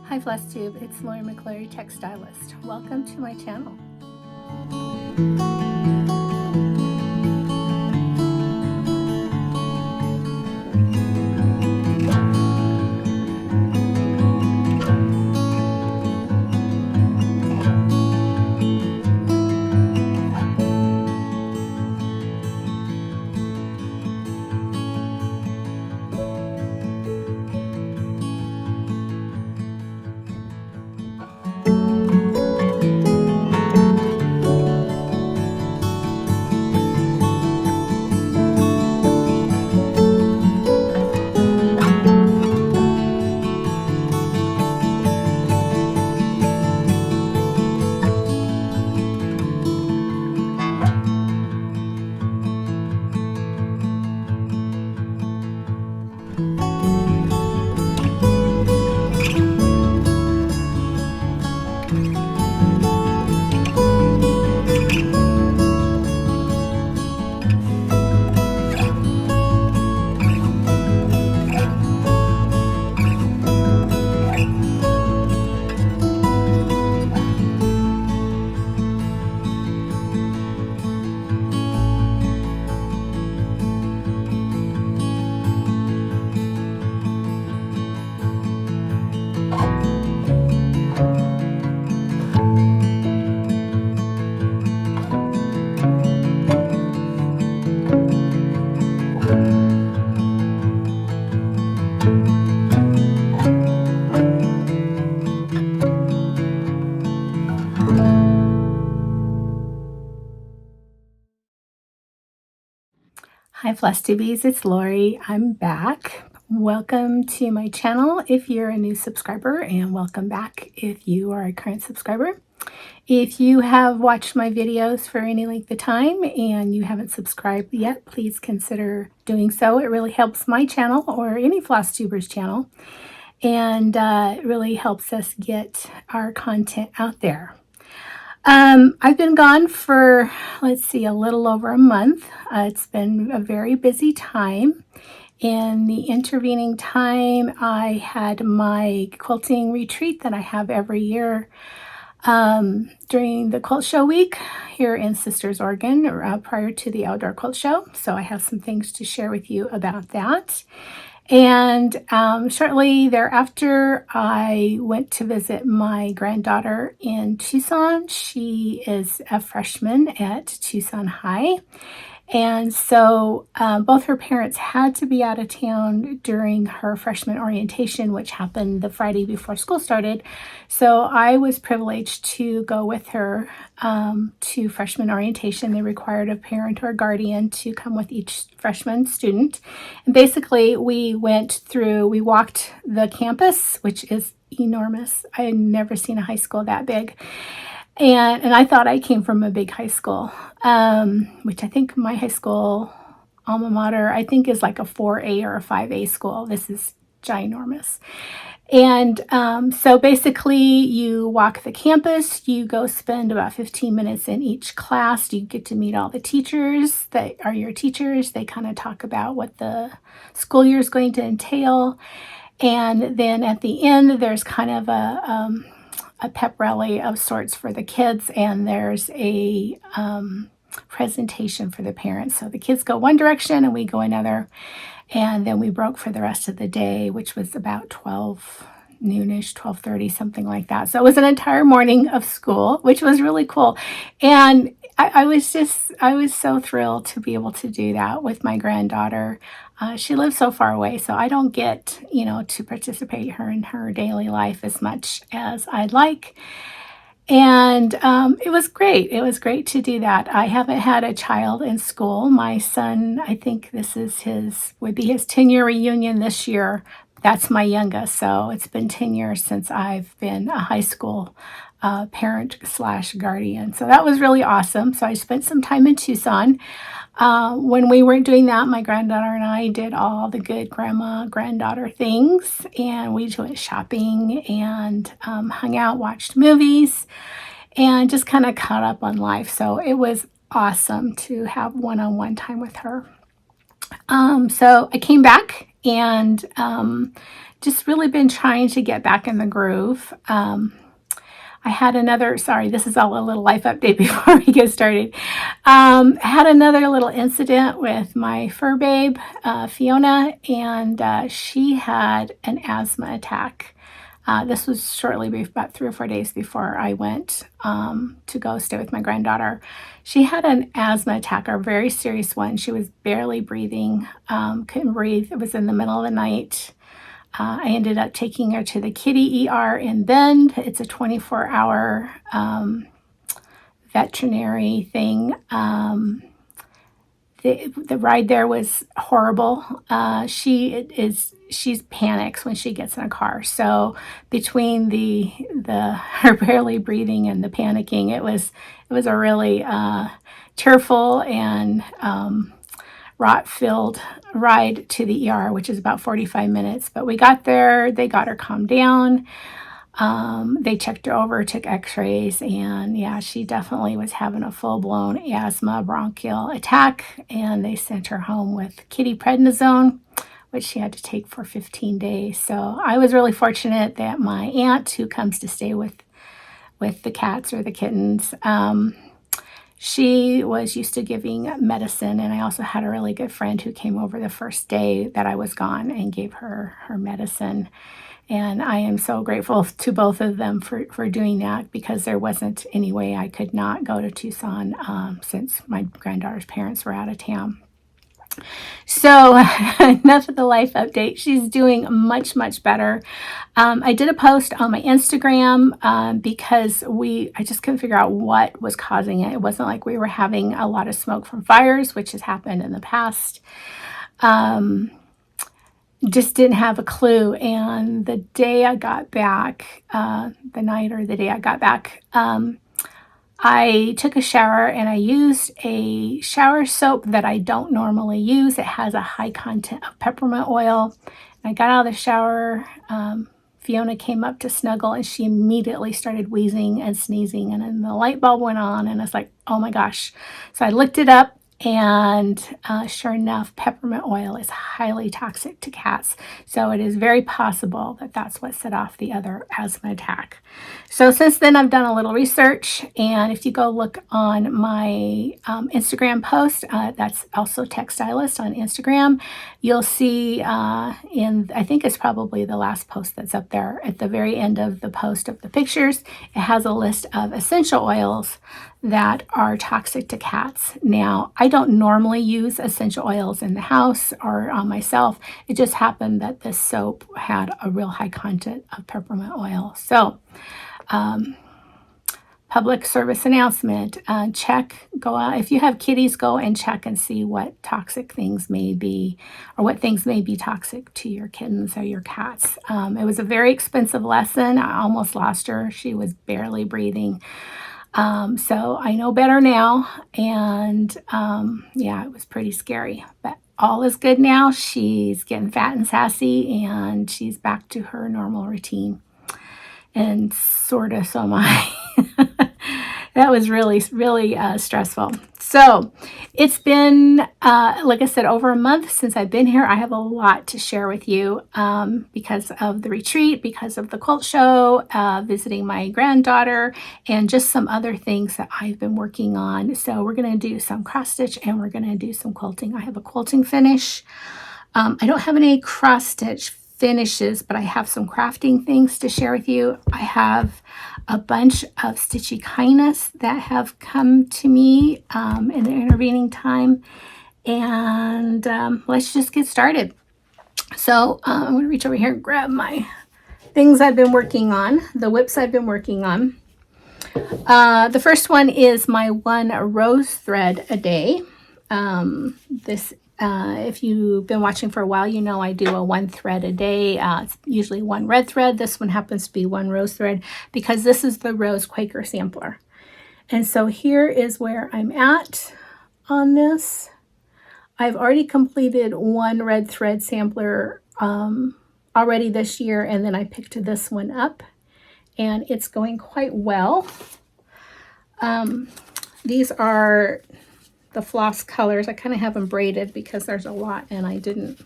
Hi Flosstube, it's Lori McCleary, Texstylust. Welcome to my channel. Hi Flosstubies, it's Lori. I'm back. Welcome to my channel if you're a new subscriber, and welcome back if you are a current subscriber. If you have watched my videos for any length of time and you haven't subscribed yet, please consider doing so. It really helps my channel or any Flosstuber's channel, and it really helps us get our content out there. I've been gone for, let's see, a little over a month. It's been a very busy time. In the intervening time, I had my quilting retreat that I have every year during the quilt show week here in Sisters, Oregon, prior to the outdoor quilt show. So I have some things to share with you about that. And shortly thereafter, I went to visit my granddaughter in Tucson. She is a freshman at Tucson High. And so both her parents had to be out of town during her freshman orientation, which happened the Friday before school started. So I was privileged to go with her to freshman orientation. They required a parent or guardian to come with each freshman student. And basically we walked the campus, which is enormous. I had never seen a high school that big. And I thought I came from a big high school, which I think my high school alma mater, I think, is like a 4A or a 5A school. This is ginormous. And so basically you walk the campus, you go spend about 15 minutes in each class. You get to meet all the teachers that are your teachers. They kind of talk about what the school year is going to entail. And then at the end, there's kind of a pep rally of sorts for the kids, and there's a presentation for the parents. So the kids go one direction and we go another, and then we broke for the rest of the day, which was about 12 noonish, 12:30, something like that. So it was an entire morning of school, which was really cool. And I was so thrilled to be able to do that with my granddaughter. She lives so far away, so I don't get, to participate in her daily life as much as I'd like. And it was great. It was great to do that. I haven't had a child in school. My son, I think this would be his 10-year reunion this year. That's my youngest, so it's been 10 years since I've been a high school parent/guardian. So that was really awesome. So I spent some time in Tucson. When we weren't doing that, my granddaughter and I did all the good grandma-granddaughter things, and we went shopping and hung out, watched movies, and just kind of caught up on life. So it was awesome to have one-on-one time with her. So I came back and just really been trying to get back in the groove. I had another, sorry, this is all a little life update before we get started. Had another little incident with my fur babe, Fiona, and she had an asthma attack. This was shortly, about 3 or 4 days before I went to go stay with my granddaughter. She had an asthma attack, a very serious one. She was barely breathing, couldn't breathe. It was in the middle of the night. I ended up taking her to the kitty ER in Bend. It's a 24-hour veterinary thing. The ride there was horrible. She's panics when she gets in a car. So between her barely breathing and the panicking, it was a really tearful and rot-filled ride to the ER, which is about 45 minutes. But we got there, they got her calmed down. They checked her over, took x-rays, and yeah, she definitely was having a full-blown asthma bronchial attack, and they sent her home with kitty prednisone, which she had to take for 15 days. So I was really fortunate that my aunt, who comes to stay with the cats or the kittens, she was used to giving medicine, and I also had a really good friend who came over the first day that I was gone and gave her medicine. And I am so grateful to both of them for doing that, because there wasn't any way I could not go to Tucson since my granddaughter's parents were out of town. So enough of the life update. She's doing much, much better. I did a post on my Instagram because I just couldn't figure out what was causing it. It wasn't like we were having a lot of smoke from fires, which has happened in the past. Just didn't have a clue. And the day I got back, the night or the day I got back, I took a shower and I used a shower soap that I don't normally use. It has a high content of peppermint oil. I got out of the shower. Fiona came up to snuggle, and she immediately started wheezing and sneezing. And then the light bulb went on, and I was like, oh my gosh. So I looked it up, and sure enough, peppermint oil is highly toxic to cats. So it is very possible that that's what set off the other asthma attack. So since then, I've done a little research, and if you go look on my Instagram post, that's also Texstylust on Instagram, you'll see I think it's probably the last post that's up there, at the very end of the post of the pictures, it has a list of essential oils that are toxic to cats. Now, I don't normally use essential oils in the house or on myself. It just happened that this soap had a real high content of peppermint oil. So, public service announcement, go out. If you have kitties, go and check and see what toxic things may be, or what things may be toxic to your kittens or your cats. It was a very expensive lesson. I almost lost her. She was barely breathing. So I know better now, and yeah, it was pretty scary, but all is good now. She's getting fat and sassy, and she's back to her normal routine, and sort of so am I. That was really, really stressful. So it's been, like I said, over a month since I've been here. I have a lot to share with you because of the retreat, because of the quilt show, visiting my granddaughter, and just some other things that I've been working on. So we're going to do some cross stitch, and we're going to do some quilting. I have a quilting finish. I don't have any cross stitch finishes, but I have some crafting things to share with you. I have a bunch of Stitchy kindness that have come to me in the intervening time, and let's just get started. So I'm going to reach over here and grab my things I've been working on, the whips I've been working on. The first one is my 1 rose thread a day. If you've been watching for a while, you know I do a 1 thread a day. It's usually 1 red thread. This one happens to be 1 rose thread because this is the Rose Quaker sampler. And so here is where I'm at on this. I've already completed 1 red thread sampler already this year, and then I picked this one up, and it's going quite well. These are the floss colors. I kind of have them braided because there's a lot, and I didn't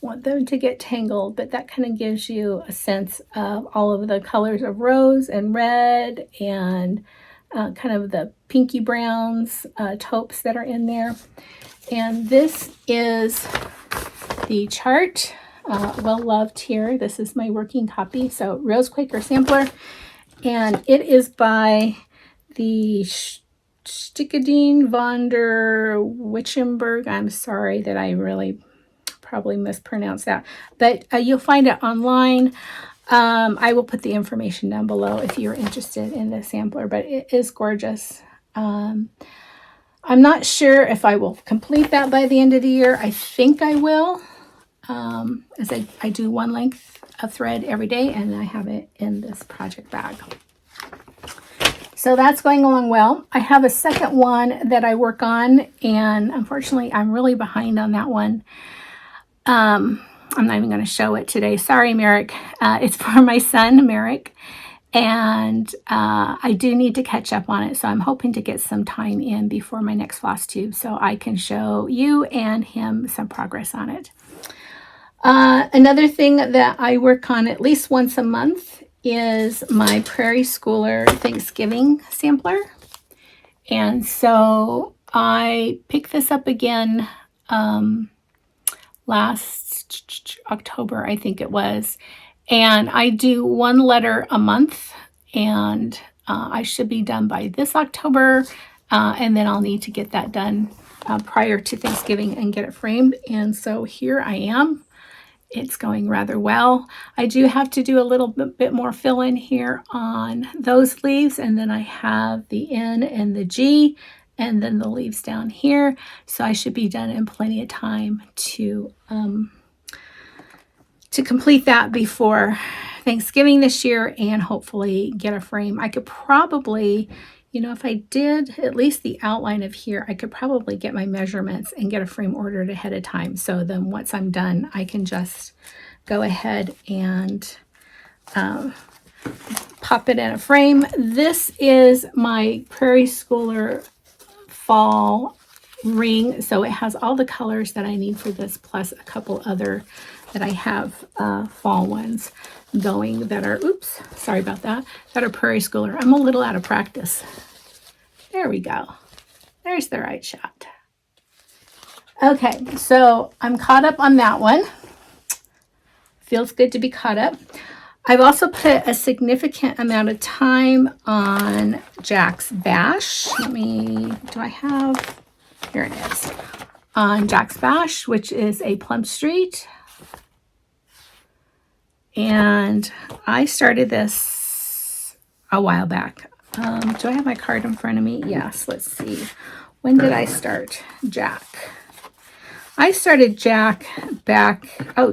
want them to get tangled, but that kind of gives you a sense of all of the colors of rose and red and kind of the pinky browns, taupes that are in there. And this is the chart, well loved here. This is my working copy. So Rose Quaker Sampler, and it is by the Stickadine von der Witchenberg. I'm sorry that I really probably mispronounced that, but you'll find it online. I will put the information down below if you're interested in the sampler, but it is gorgeous. I'm not sure if I will complete that by the end of the year. I think I will, as I do one length of thread every day, and I have it in this project bag. So that's going along well. I have a second one that I work on, and unfortunately I'm really behind on that one. I'm not even going to show it today. Sorry, Merrick. It's for my son, Merrick, and I do need to catch up on it. So I'm hoping to get some time in before my next Flosstube so I can show you and him some progress on it. Another thing that I work on at least once a month is my Prairie Schooler Thanksgiving sampler. And so I picked this up again last October, I think it was. And I do one letter a month, and I should be done by this October. And then I'll need to get that done prior to Thanksgiving and get it framed. And so here I am. It's going rather well. I do have to do a little bit more fill in here on those leaves, and then I have the N and the G, and then the leaves down here. So I should be done in plenty of time to complete that before Thanksgiving this year, and hopefully get a frame. I could probably, if I did at least the outline of here, I could probably get my measurements and get a frame ordered ahead of time. So then once I'm done, I can just go ahead and pop it in a frame. This is my Prairie Schooler fall ring. So it has all the colors that I need for this, plus a couple other that I have fall ones going that are, oops, sorry about that, that are Prairie Schooler. I'm a little out of practice. There we go. There's the right shot. Okay, so I'm caught up on that one. Feels good to be caught up. I've also put a significant amount of time on Jack's Bash. Do I have, here it is. On Jack's Bash, which is a Plum Street. And I started this a while back. Do I have my card in front of me? Yes, let's see. When did I start Jack? I started Jack back,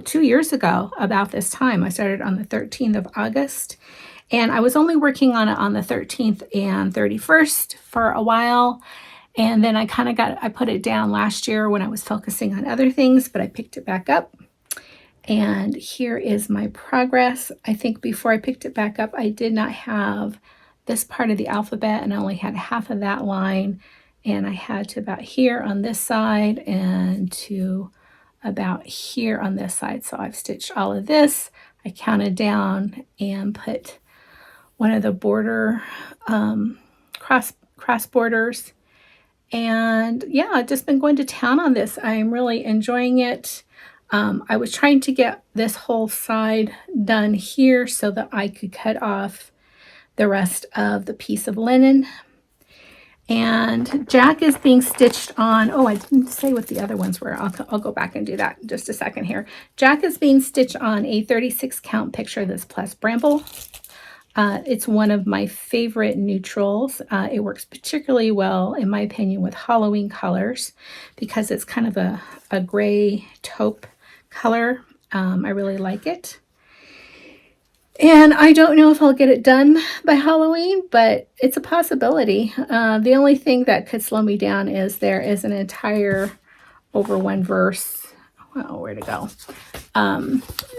2 years ago about this time. I started on the 13th of August, and I was only working on it on the 13th and 31st for a while. And then I put it down last year when I was focusing on other things, but I picked it back up. And here is my progress. I think before I picked it back up, I did not have this part of the alphabet, and I only had half of that line. And I had to about here on this side and to about here on this side. So I've stitched all of this. I counted down and put one of the border cross borders. And yeah, I've just been going to town on this. I'm really enjoying it. I was trying to get this whole side done here so that I could cut off the rest of the piece of linen. And Jack is being stitched on, I didn't say what the other ones were. I'll go back and do that in just a second here. Jack is being stitched on a 36 count Picture This Plus Bramble. It's one of my favorite neutrals. It works particularly well, in my opinion, with Halloween colors because it's kind of a gray taupe color. I really like it. And I don't know if I'll get it done by Halloween, but it's a possibility. The only thing that could slow me down is there is an entire over one verse. Oh, where to go?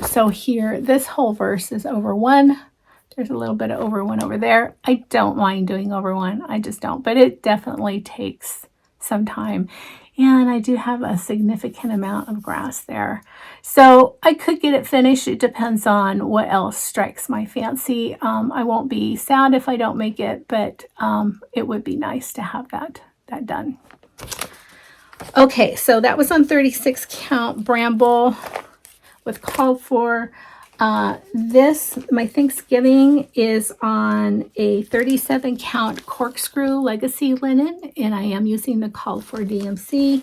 So here, this whole verse is over one. There's a little bit of over one over there. I don't mind doing over one. I just don't. But it definitely takes some time. And I do have a significant amount of grass there. So I could get it finished. It depends on what else strikes my fancy. I won't be sad if I don't make it, but it would be nice to have that done. Okay, so that was on 36 count bramble with called for. My Thanksgiving is on a 37 count corkscrew legacy linen, and I am using the called for DMC.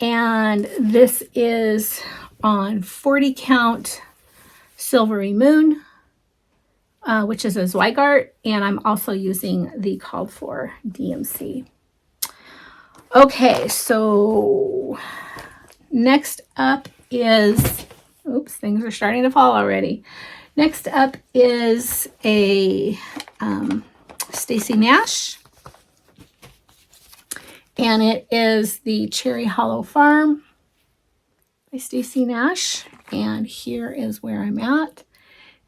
And this is on 40 count silvery moon, which is a Zweigart, and I'm also using the called for DMC. Okay, so next up is, oops, things are starting to fall already. Next up is a Stacy Nash, and it is the Cherry Hollow Farm by Stacy Nash, and here is where I'm at.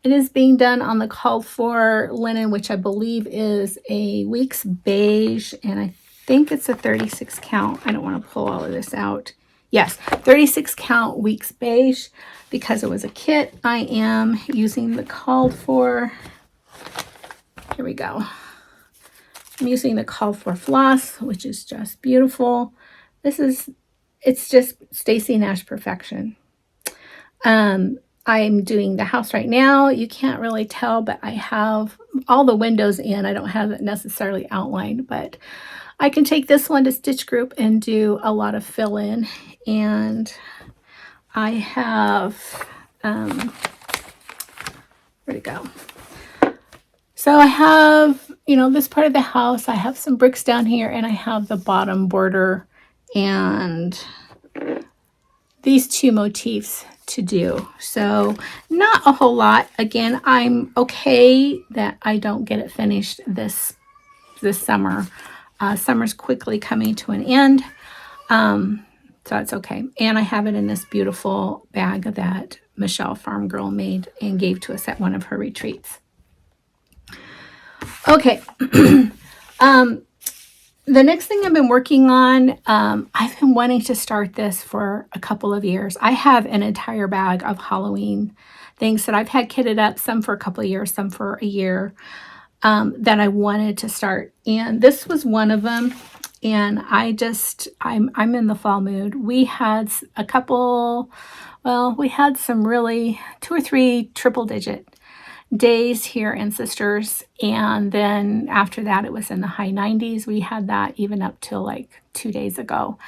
It is being done on the called for linen, which I believe is a Weeks beige, and I think it's a 36 count. I don't want to pull all of this out. Yes, 36 count Weeks beige. Because it was a kit, I am using the called for, here we go. I'm using the called for floss, which is just beautiful. It's just Stacy Nash perfection. I'm doing the house right now. You can't really tell, but I have all the windows in. I don't have it necessarily outlined, but I can take this one to Stitch Group and do a lot of fill in. And I have, where'd it go? So I have, this part of the house, I have some bricks down here, and I have the bottom border and these two motifs to do. So not a whole lot. Again, I'm okay that I don't get it finished this summer. Summer's quickly coming to an end. So that's okay. And I have it in this beautiful bag that Michelle Farm Girl made and gave to us at one of her retreats. Okay. The next thing I've been working on, I've been wanting to start this for a couple of years. I have an entire bag of Halloween things that I've had kitted up, some for a couple of years, some for a year, that I wanted to start. And this was one of them. And I'm in the fall mood. We had we had some really 2 or 3 triple-digit days here in Sisters, and then after that it was in the high 90s. We had that even up till like 2 days ago.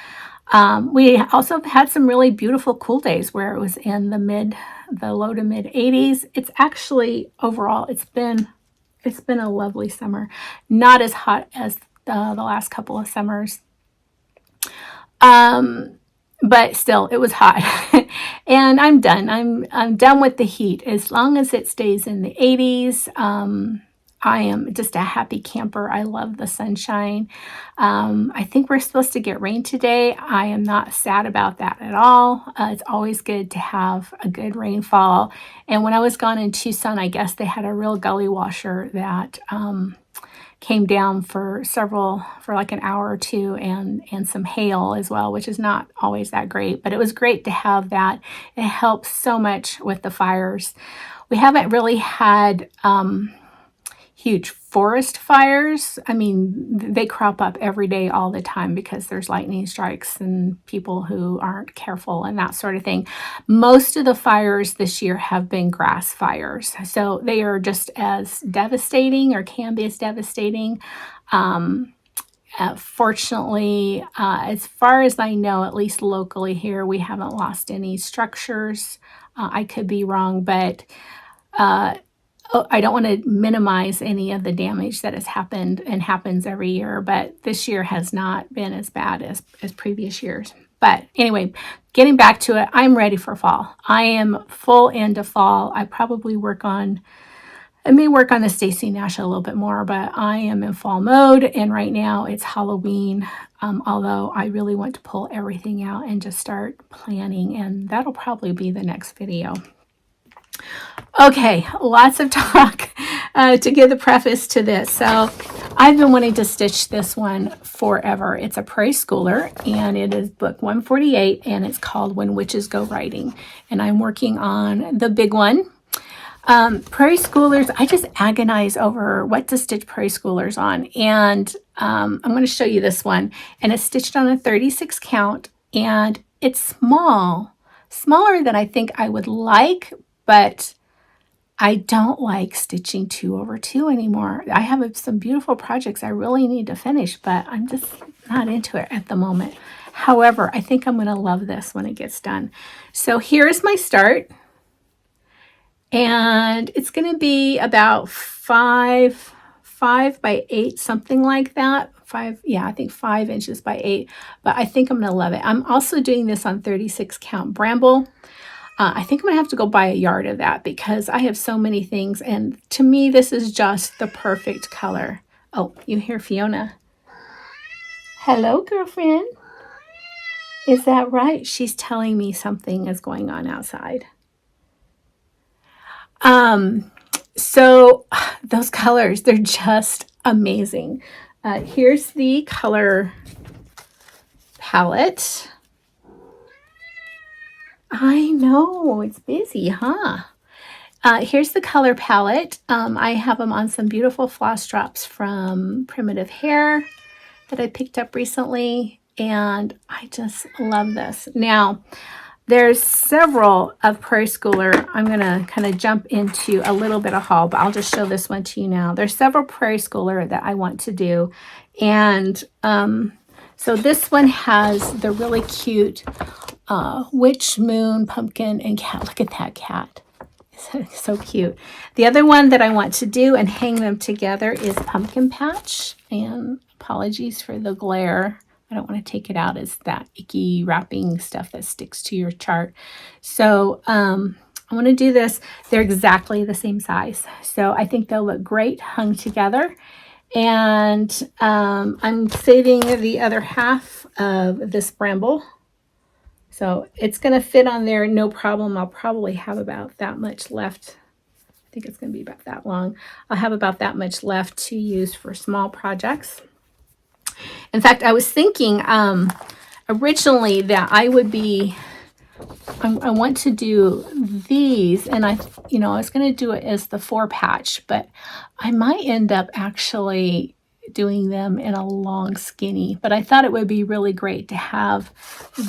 We also had some really beautiful cool days where it was in the low to mid 80s. It's actually overall it's been a lovely summer. Not as hot as the last couple of summers, but still it was hot. And I'm done. I'm done with the heat. As long as it stays in the 80s, I am just a happy camper. I love the sunshine. I think we're supposed to get rain today. I am not sad about that at all. It's always good to have a good rainfall. And when I was gone in Tucson, I guess they had a real gully washer that came down for like an hour or two, and some hail as well, which is not always that great, but it was great to have that. It helps so much with the fires. We haven't really had huge forest fires. I mean, they crop up every day all the time because there's lightning strikes and people who aren't careful and that sort of thing. Most of the fires this year have been grass fires. So they are just as devastating, or can be as devastating. Fortunately, as far as I know, at least locally here, we haven't lost any structures. I could be wrong, but I don't want to minimize any of the damage that has happened and happens every year, but this year has not been as bad as previous years. But anyway, getting back to it, I'm ready for fall. I am full into fall. I may work on the Stacy Nash a little bit more, but I am in fall mode, and right now it's Halloween, although I really want to pull everything out and just start planning, and that'll probably be the next video. Okay, lots of talk to give the preface to this. So I've been wanting to stitch this one forever. It's a prairie schooler, and it is book 148, and it's called When Witches Go Riding. And I'm working on the big one. Prairie schoolers, I just agonize over what to stitch prairie schoolers on. And I'm going to show you this one. And it's stitched on a 36 count, and it's small, smaller than I think I would like, but I don't like stitching 2/2 anymore. I have some beautiful projects I really need to finish, but I'm just not into it at the moment. However, I think I'm going to love this when it gets done. So here's my start. And it's going to be about 5 by 8, something like that. I think 5 inches by 8, but I think I'm going to love it. I'm also doing this on 36 count bramble. I think I'm going to have to go buy a yard of that because I have so many things. And to me, this is just the perfect color. Oh, you hear Fiona. Hello, girlfriend. Is that right? She's telling me something is going on outside. So those colors, they're just amazing. Here's the color palette. I know, it's busy, huh? Here's the color palette. I have them on some beautiful floss drops from Primitive Hair that I picked up recently, and I just love this. Now, there's several of Prairie Schooler. I'm going to kind of jump into a little bit of haul, but I'll just show this one to you now. There's several Prairie Schooler that I want to do, and so this one has the really cute witch, moon, pumpkin, and cat. Look at that cat. It's so cute. The other one that I want to do and hang them together is Pumpkin Patch. And apologies for the glare. I don't want to take it out as that icky wrapping stuff that sticks to your chart. So I want to do this. They're exactly the same size. So I think they'll look great hung together. And I'm saving the other half of this bramble. So it's going to fit on there, no problem. I'll probably have about that much left. I think it's going to be about that long. I'll have about that much left to use for small projects. In fact, I was thinking originally that I want to do these, and I was going to do it as the 4-patch, but I might end up actually doing them in a long skinny, but I thought it would be really great to have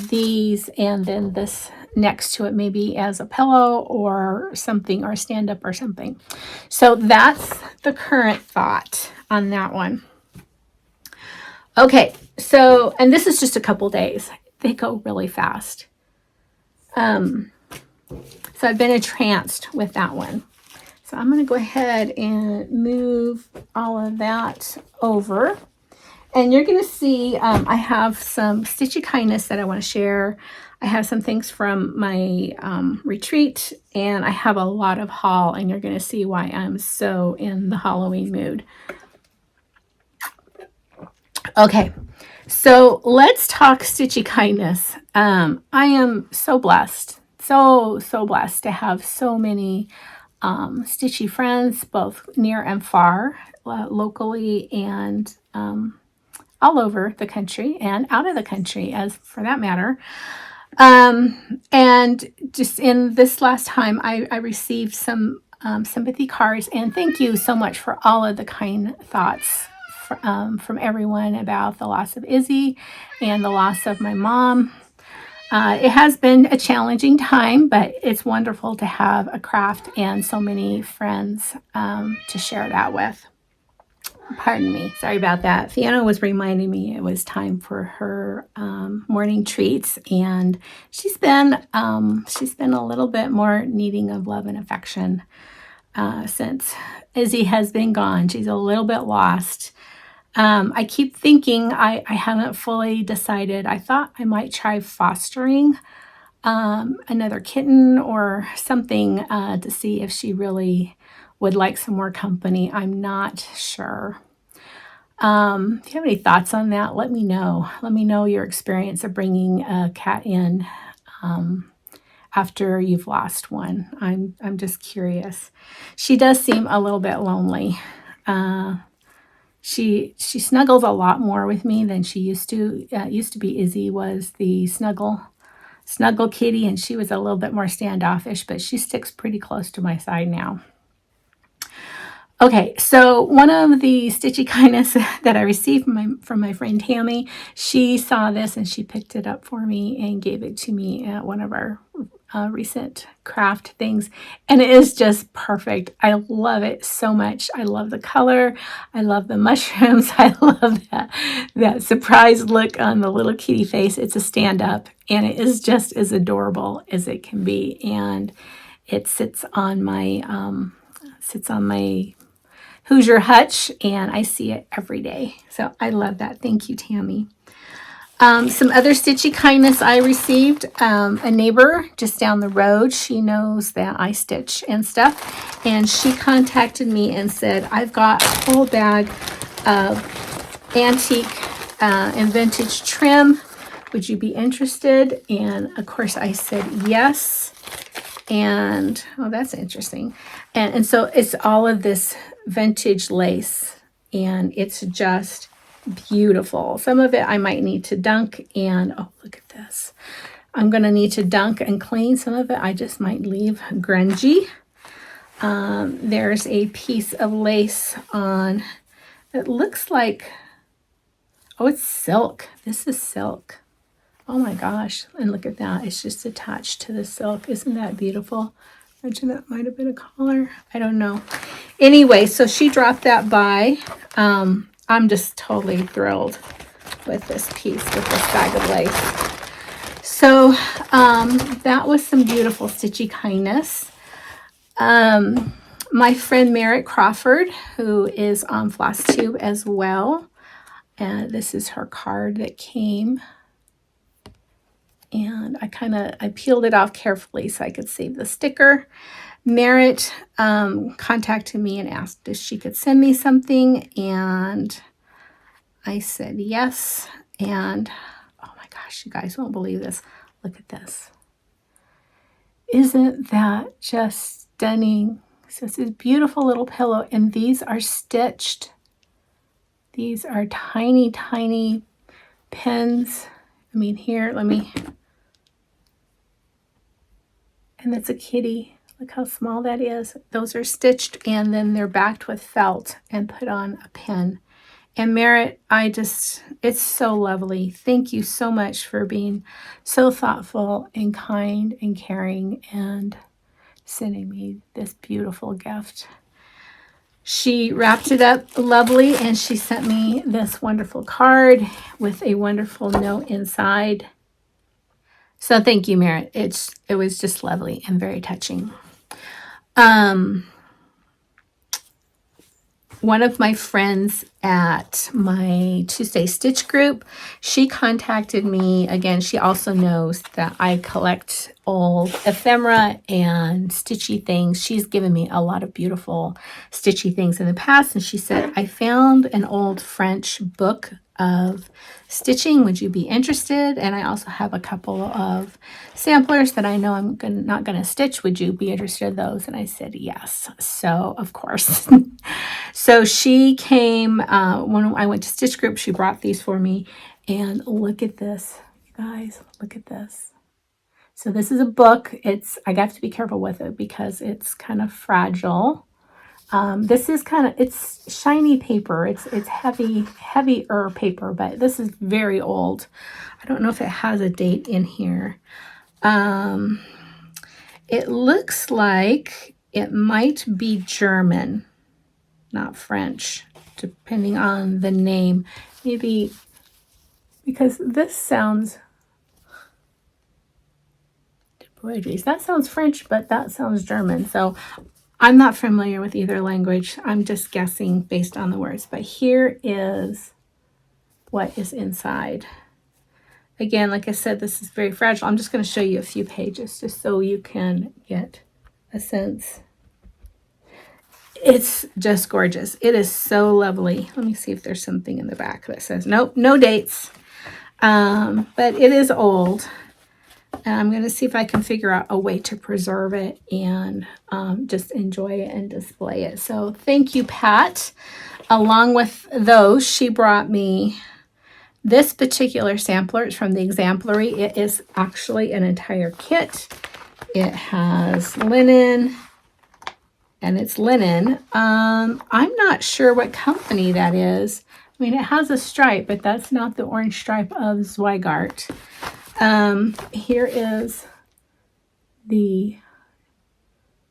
these and then this next to it, maybe as a pillow or something, or stand up or something. So that's the current thought on that one. Okay, so, and this is just a couple days. They go really fast. So I've been entranced with that one. So I'm going to go ahead and move all of that over. And you're going to see I have some Stitchy Kindness that I want to share. I have some things from my retreat, and I have a lot of haul, and you're going to see why I'm so in the Halloween mood. Okay, so let's talk Stitchy Kindness. I am so blessed, so blessed to have so many Stitchy friends, both near and far, locally and all over the country and out of the country, as for that matter. And just in this last time, I received some sympathy cards, and thank you so much for all of the kind thoughts from everyone about the loss of Izzy and the loss of my mom. It has been a challenging time, but it's wonderful to have a craft and so many friends to share that with. Pardon me. Sorry about that. Fiona was reminding me it was time for her morning treats, and she's been a little bit more needing of love and affection since Izzy has been gone. She's a little bit lost. I keep thinking I haven't fully decided. I thought I might try fostering another kitten or something to see if she really would like some more company. I'm not sure. If you have any thoughts on that, let me know. Let me know your experience of bringing a cat in after you've lost one. I'm just curious. She does seem a little bit lonely. She snuggles a lot more with me than she used to. It used to be Izzy was the snuggle kitty, and she was a little bit more standoffish, but she sticks pretty close to my side now. Okay, so one of the Stitchy kindness that I received from my friend Tammy, she saw this and she picked it up for me and gave it to me at one of our recent craft things, and it is just perfect. I love it so much. I love the color. I love the mushrooms. I love that surprised look on the little kitty face. It's a stand-up, and it is just as adorable as it can be, and it sits on my Hoosier hutch, and I see it every day. So I love that. Thank you, Tammy. Some other Stitchy kindness I received. A neighbor just down the road, she knows that I stitch and stuff, and she contacted me and said, I've got a whole bag of antique and vintage trim. Would you be interested? And of course I said yes. And oh, that's interesting. And so it's all of this vintage lace, and it's just beautiful. Some of it I might need to dunk, and oh, look at this. I'm going to need to dunk and clean. Some of it I just might leave grungy. There's a piece of lace on, it looks like, oh, it's silk. This is silk. Oh my gosh. And look at that. It's just attached to the silk. Isn't that beautiful? Imagine that might have been a collar. I don't know. Anyway, so she dropped that by. I'm just totally thrilled with this piece, with this bag of lace. So that was some beautiful Stitchy kindness. My friend Merritt Crawford, who is on Flosstube as well. And this is her card that came. And I peeled it off carefully so I could save the sticker. Merritt contacted me and asked if she could send me something, and I said yes. And oh my gosh, you guys won't believe this. Look at this. Isn't that just stunning? So it's this beautiful little pillow, and these are stitched. These are tiny, tiny pins. I mean, here, let me... And it's a kitty. Look how small that is. Those are stitched, and then they're backed with felt and put on a pin. And Merritt, it's so lovely. Thank you so much for being so thoughtful and kind and caring and sending me this beautiful gift. She wrapped it up lovely, and she sent me this wonderful card with a wonderful note inside. So thank you, Merritt. It was just lovely and very touching. One of my friends at my Tuesday Stitch group, she contacted me. Again, she also knows that I collect old ephemera and stitchy things. She's given me a lot of beautiful stitchy things in the past, and she said, I found an old French book of stitching. Would you be interested? And I also have a couple of samplers that I know I'm not going to stitch. Would you be interested in those? And I said yes. So of course. So she came when I went to Stitch Group. She brought these for me, and look at this, you guys. Look at this. So this is a book. I have to be careful with it because it's kind of fragile. This is it's shiny paper. It's heavier paper, but this is very old. I don't know if it has a date in here. It looks like it might be German, not French, depending on the name. Maybe because this sounds, that sounds French, but that sounds German. So I'm not familiar with either language. I'm just guessing based on the words. But here is what is inside. Again, like I said, this is very fragile. I'm just going to show you a few pages just so you can get a sense. It's just gorgeous. It is so lovely. Let me see if there's something in the back that says, nope, no dates. But it is old. And I'm going to see if I can figure out a way to preserve it and just enjoy it and display it. So thank you, Pat. along with those, she brought me this particular sampler. It's from the Exemplary. It is actually an entire kit. It has linen, and it's linen. I'm not sure what company that is. I mean, it has a stripe, but that's not the orange stripe of Zweigart. Here is the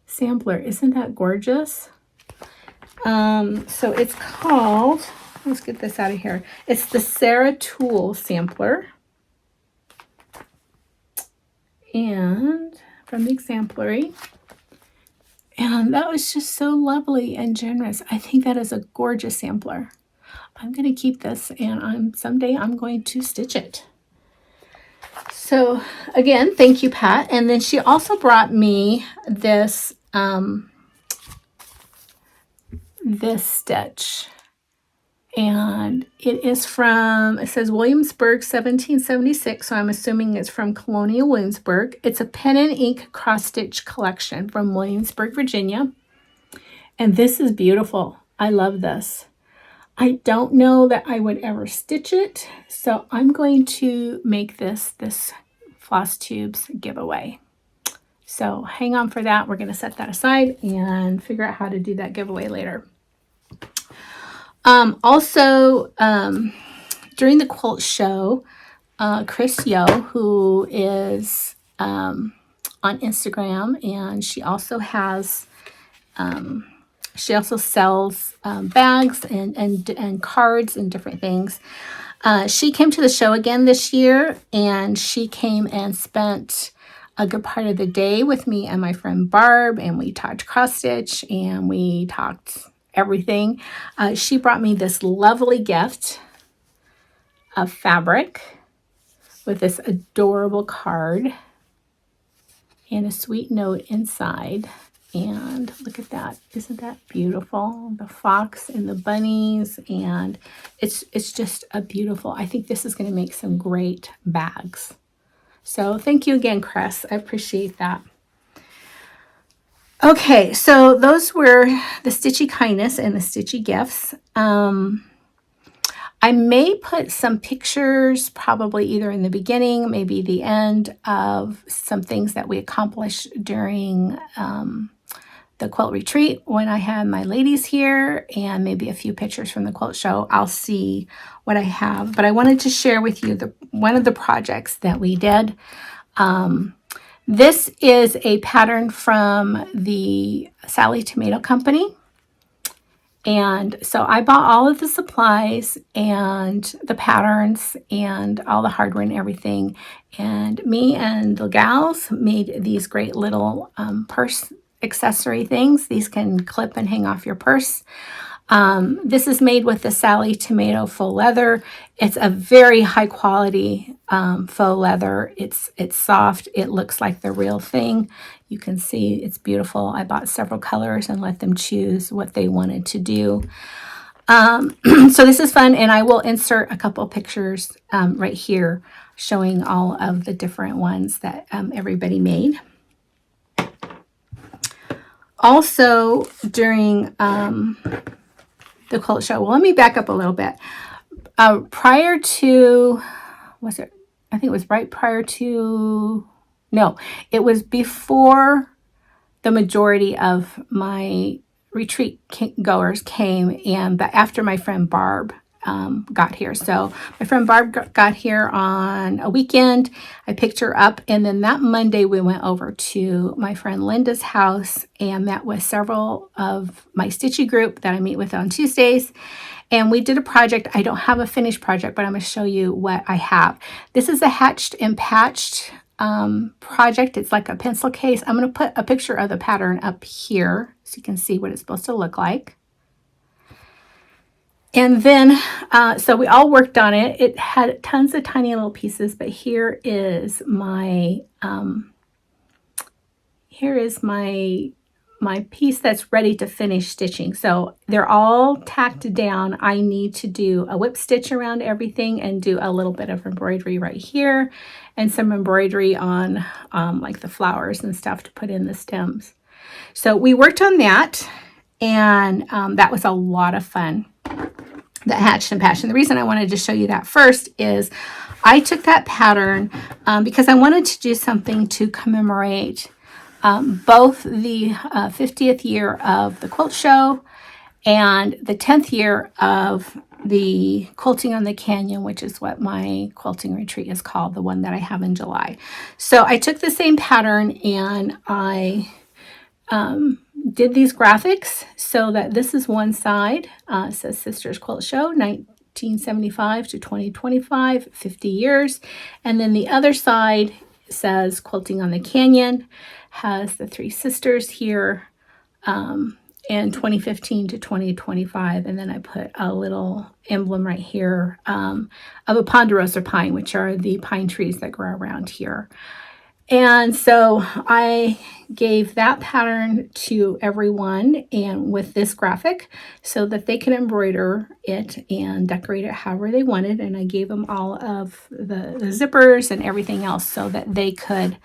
sampler. Isn't that gorgeous? So it's called, let's get this out of here. It's the Sarah Tool sampler. And from the Exemplary. And that was just so lovely and generous. I think that is a gorgeous sampler. I'm going to keep this, and someday I'm going to stitch it. So again, thank you, Pat. And then she also brought me this this stitch, and it is from, it says Williamsburg 1776, so I'm assuming it's from Colonial Williamsburg. It's a pen and ink cross stitch collection from Williamsburg, Virginia, and this is beautiful. I love this. I don't know that I would ever stitch it, so I'm going to make this Flosstubes giveaway. So hang on for that. We're going to set that aside and figure out how to do that giveaway later. Also, during the quilt show, Chris Yo, who is on Instagram, and she also has she also sells bags and cards and different things. She came to the show again this year, and she came and spent a good part of the day with me and my friend Barb, and we talked cross stitch and we talked everything. She brought me this lovely gift of fabric with this adorable card and a sweet note inside. And look at that. Isn't that beautiful? The fox and the bunnies, and it's just a beautiful, I think this is going to make some great bags. So thank you again, Chris. I appreciate that. Okay, so those were the Stitchy Kindness and the Stitchy Gifts. I may put some pictures, probably either in the beginning, maybe the end, of some things that we accomplished during the quilt retreat when I had my ladies here, and maybe a few pictures from the quilt show. I'll see what I have, but I wanted to share with you one of the projects that we did. This is a pattern from the Sally Tomato Company. And so I bought all of the supplies and the patterns and all the hardware and everything. And me and the gals made these great little purse accessory things. These can clip and hang off your purse. This is made with the Sally Tomato faux leather. It's a very high quality faux leather. It's soft. It looks like the real thing. You can see it's beautiful. I bought several colors and let them choose what they wanted to do. So this is fun, and I will insert a couple pictures right here showing all of the different ones that everybody made. Also, during the quilt show, well, let me back up a little bit. Prior to, I think it was right prior to, no, it was before the majority of my retreat goers came, but after my friend Barb got here. So my friend Barb got here on a weekend. I picked her up, and then that Monday we went over to my friend Linda's house and met with several of my Stitchy group that I meet with on Tuesdays. And we did a project. I don't have a finished project, but I'm going to show you what I have. This is a hatched and patched project. It's like a pencil case. I'm going to put a picture of the pattern up here so you can see what it's supposed to look like. And then, so we all worked on it. It had tons of tiny little pieces, but here is my piece that's ready to finish stitching. So they're all tacked down. I need to do a whip stitch around everything and do a little bit of embroidery right here and some embroidery on like the flowers and stuff to put in the stems. So we worked on that, and that was a lot of fun. that hatched in passion. The reason I wanted to show you that first is I took that pattern because I wanted to do something to commemorate both the 50th year of the quilt show and the 10th year of the Quilting on the Canyon, which is what my quilting retreat is called, the one that I have in July. So I took the same pattern and I did these graphics so that this is one side. It says Sisters Quilt Show, 1975 to 2025, 50 years. And then the other side says Quilting on the Canyon, has the three sisters here, and 2015 to 2025. And then I put a little emblem right here of a ponderosa pine, which are the pine trees that grow around here. And so I gave that pattern to everyone and with this graphic so that they can embroider it and decorate it however they wanted. And I gave them all of the zippers and everything else so that they could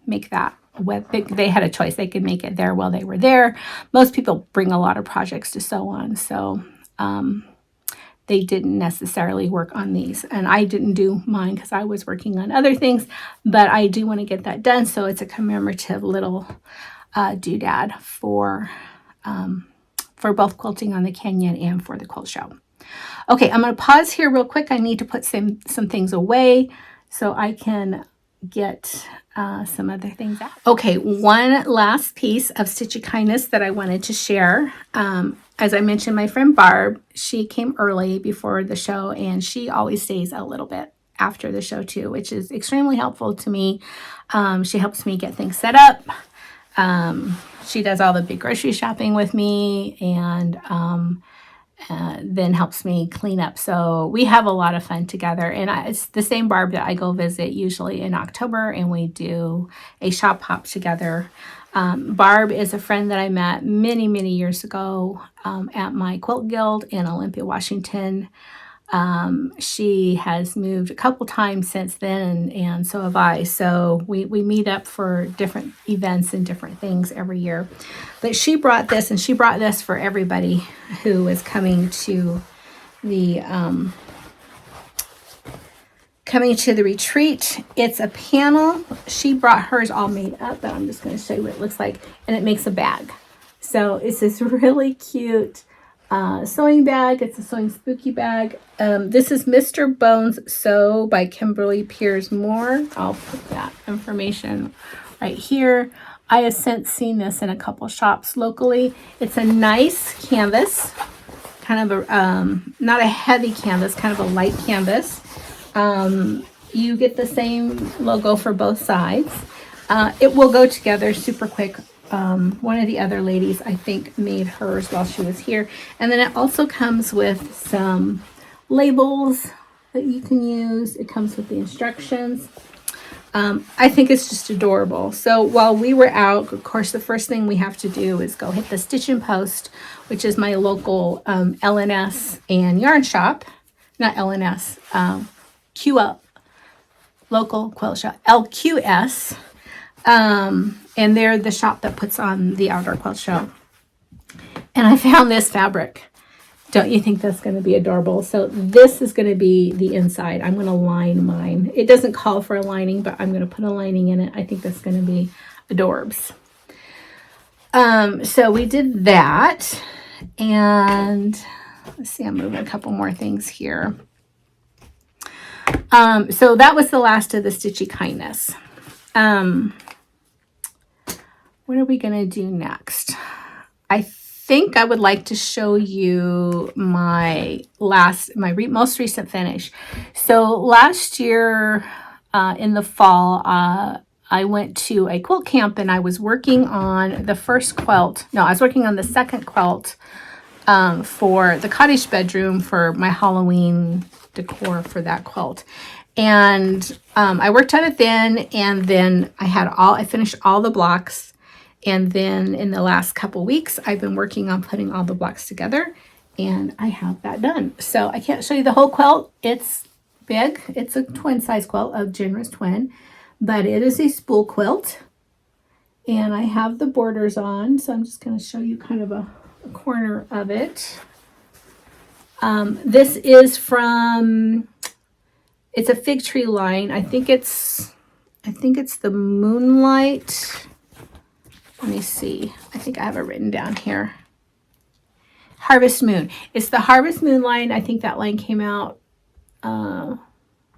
make that. They had a choice. They could make it there while they were there. Most people bring a lot of projects to sew on, so they didn't necessarily work on these. And I didn't do mine because I was working on other things, but I do want to get that done. So it's a commemorative little doodad for both Quilting on the Canyon and for the quilt show. Okay, I'm going to pause here real quick. I need to put some things away so I can get some other things out. Okay, one last piece of Stitchy kindness that I wanted to share. As I mentioned, my friend Barb, she came early before the show and she always stays a little bit after the show too, which is extremely helpful to me. She helps me get things set up. She does all the big grocery shopping with me and then helps me clean up. So we have a lot of fun together. And it's the same Barb that I go visit usually in October, and we do a shop hop together. Barb is a friend that I met many, many years ago at my quilt guild in Olympia, Washington. She has moved a couple times since then, and so have I. So we meet up for different events and different things every year. But she brought this, and she brought this for everybody who is coming to the retreat. It's a panel. She brought hers all made up, but I'm just going to show you what it looks like, and it makes a bag. So it's this really cute sewing bag. It's a sewing spooky bag. This is Mr. Bones Sew by Kimberly Piers Moore. I'll put that information right here. I have since seen this in a couple shops locally. It's a nice canvas, kind of a not a heavy canvas, kind of a light canvas. You get the same logo for both sides. It will go together super quick. One of the other ladies, I think, made hers while she was here. And then it also comes with some labels that you can use. It comes with the instructions. I think it's just adorable. So while we were out, of course, the first thing we have to do is go hit the Stitch and Post, which is my local LNS and yarn shop. Not LNS, QL, local quilt shop, LQS. And they're the shop that puts on the Outdoor Quilt Show. And I found this fabric. Don't you think that's going to be adorable? So this is going to be the inside. I'm going to line mine. It doesn't call for a lining, but I'm going to put a lining in it. I think that's going to be adorbs. So we did that. And let's see, I'm moving a couple more things here. So that was the last of the Stitchy kindness. What are we going to do next? I think I would like to show you my most recent finish. So last year in the fall, I went to a quilt camp and I was working on the first quilt. No, I was working on the second quilt for the cottage bedroom for my Halloween decor for that quilt. And I worked on it then, and then I finished all the blocks. And then in the last couple weeks, I've been working on putting all the blocks together, and I have that done. So I can't show you the whole quilt. It's big. It's a twin size quilt, a generous twin, but it is a spool quilt. And I have the borders on, so I'm just going to show you kind of a corner of it. This is from, it's a fig tree line. I think it's the Moonlight. Let me see. I think I have it written down here. Harvest Moon. It's the Harvest Moon line. I think that line came out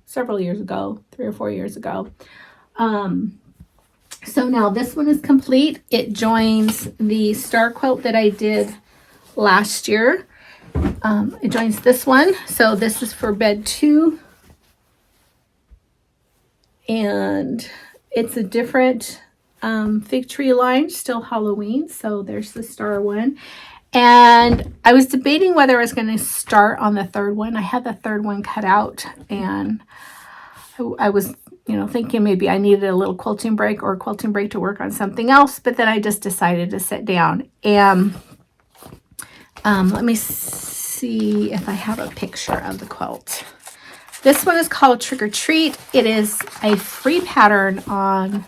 several years ago, 3 or 4 years ago. So now this one is complete. It joins the star quilt that I did last year. It joins this one. So this is for bed 2. And it's a different fig tree line, still Halloween. So there's the star one. And I was debating whether I was going to start on the third one. I had the third one cut out, and I was, thinking maybe I needed a little quilting break or a quilting break to work on something else. But then I just decided to sit down. And let me see if I have a picture of the quilt. This one is called Trick or Treat. It is a free pattern on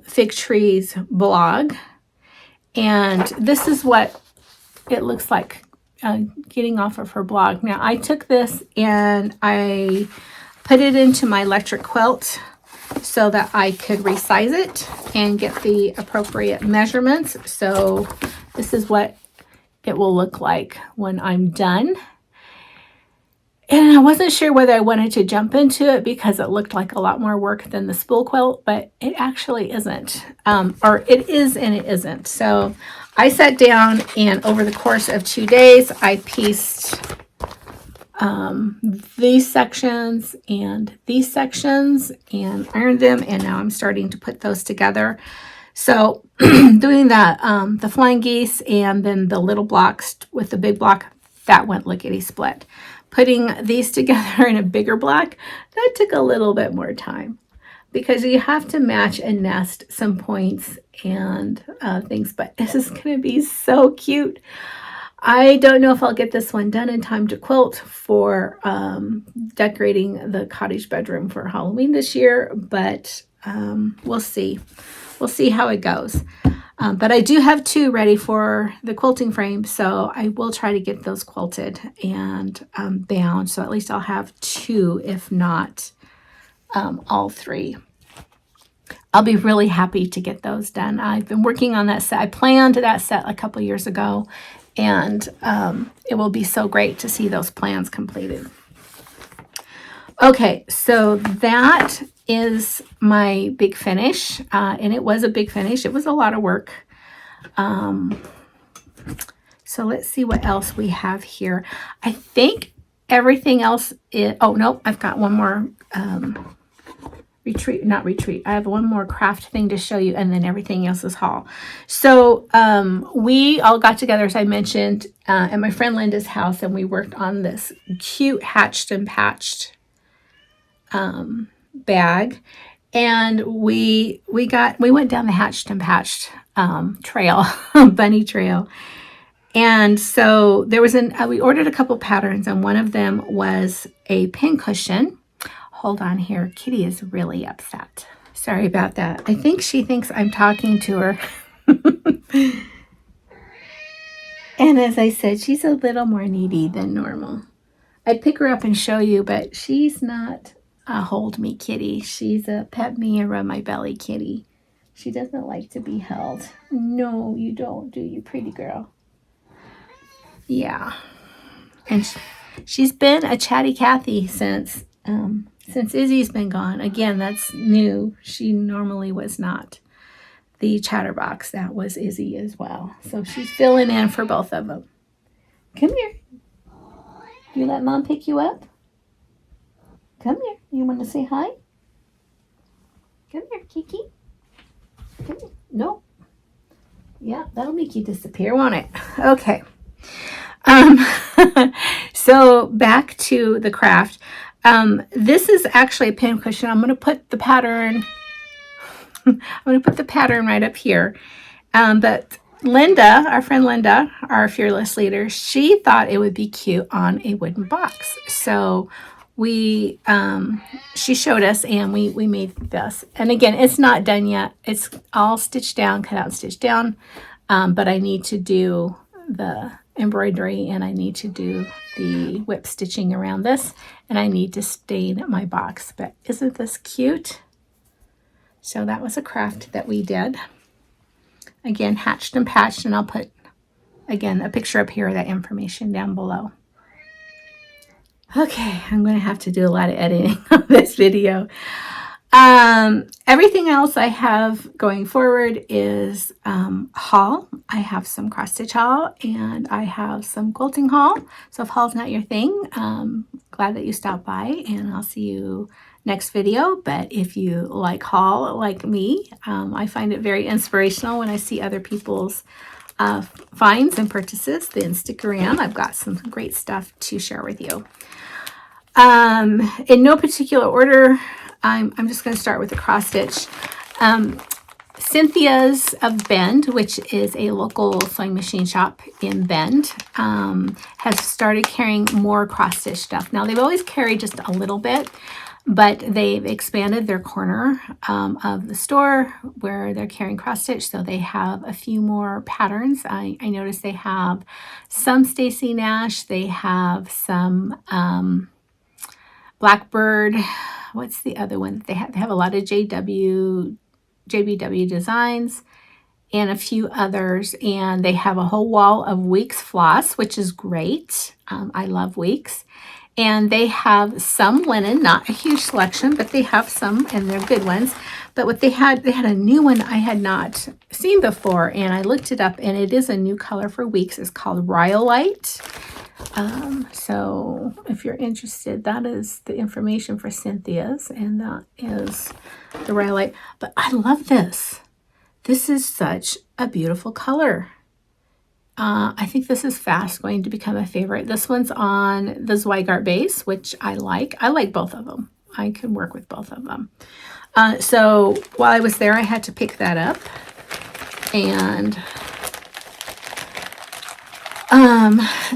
Fig Tree's blog. And this is what it looks like getting off of her blog. Now, I took this and I put it into my electric quilt so that I could resize it and get the appropriate measurements. So this is what it will look like when I'm done. And I wasn't sure whether I wanted to jump into it because it looked like a lot more work than the spool quilt, but it actually isn't. Or it is and it isn't. So I sat down, and over the course of 2 days, I pieced these sections and ironed them, and now I'm starting to put those together. So doing that, the flying geese and then the little blocks with the big block, that went lickety split. Putting these together in a bigger block, that took a little bit more time because you have to match and nest some points and things, but this is going to be so cute. I don't know if I'll get this one done in time to quilt for decorating the cottage bedroom for Halloween this year, but we'll see. We'll see how it goes. But I do have 2 ready for the quilting frame, so I will try to get those quilted and bound. So at least I'll have 2, if not all 3. I'll be really happy to get those done. I've been working on that set. I planned that set a couple years ago, and it will be so great to see those plans completed. Okay, so that is my big finish, and it was a big finish. It was a lot of work. So let's see what else we have here. I think everything else is, oh no, I've got one more I have one more craft thing to show you, and then everything else is haul. So we all got together, as I mentioned, at my friend Linda's house, and we worked on this cute hatched and patched bag. And we went down the hatched and patched trail, bunny trail. And so there was we ordered a couple patterns, and one of them was a pin cushion. Hold on here. Kitty is really upset. Sorry about that. I think she thinks I'm talking to her. And as I said, she's a little more needy than normal. I'd pick her up and show you, but she's not a hold me kitty. She's a pet me and rub my belly kitty. She doesn't like to be held. No, you don't, do you, pretty girl? Yeah. And she's been a chatty Cathy since Izzy's been gone. Again, that's new. She normally was not the chatterbox. That was Izzy as well. So she's filling in for both of them. Come here. You let Mom pick you up? Come here. You want to say hi? Come here, Kiki. Come here. Nope. Yeah, that'll make you disappear, won't it? Okay. So back to the craft. This is actually a pin cushion. I'm going to put the pattern. I'm going to put the pattern right up here. But Linda, our friend Linda, our fearless leader, she thought it would be cute on a wooden box. So she showed us, and we made this. And again, it's not done yet. It's all stitched down, cut out, and stitched down. But I need to do embroidery, and I need to do the whip stitching around this, and I need to stain my box. But isn't this cute? So that was a craft that we did. Again, hatched and patched, and I'll put, again, a picture up here of that information down below. Okay, I'm going to have to do a lot of editing on this video. Everything else I have going forward is haul. I have some cross stitch haul, and I have some quilting haul. So if haul's not your thing, glad that you stopped by, and I'll see you next video. But if you like haul like me, I find it very inspirational when I see other people's finds and purchases. Then stick around. I've got some great stuff to share with you. In no particular order, I'm just going to start with the cross stitch. Cynthia's of Bend, which is a local sewing machine shop in Bend, has started carrying more cross stitch stuff. Now, they've always carried just a little bit, but they've expanded their corner of the store where they're carrying cross stitch. So they have a few more patterns. I noticed they have some Stacy Nash. They have some Blackbird. What's the other one? They have a lot of JBW designs and a few others. And they have a whole wall of Weeks floss, which is great. I love Weeks. And they have some linen, not a huge selection, but they have some, and they're good ones. But what they had a new one I had not seen before, and I looked it up, and it is a new color for Weeks. It's called Rhyolite. So if you're interested, that is the information for Cynthia's, and that is the Rhyolite. But I love this. This is such a beautiful color. I think this is fast going to become a favorite. This one's on the Zweigart base, which I like. I like both of them. I can work with both of them. So while I was there, I had to pick that up. And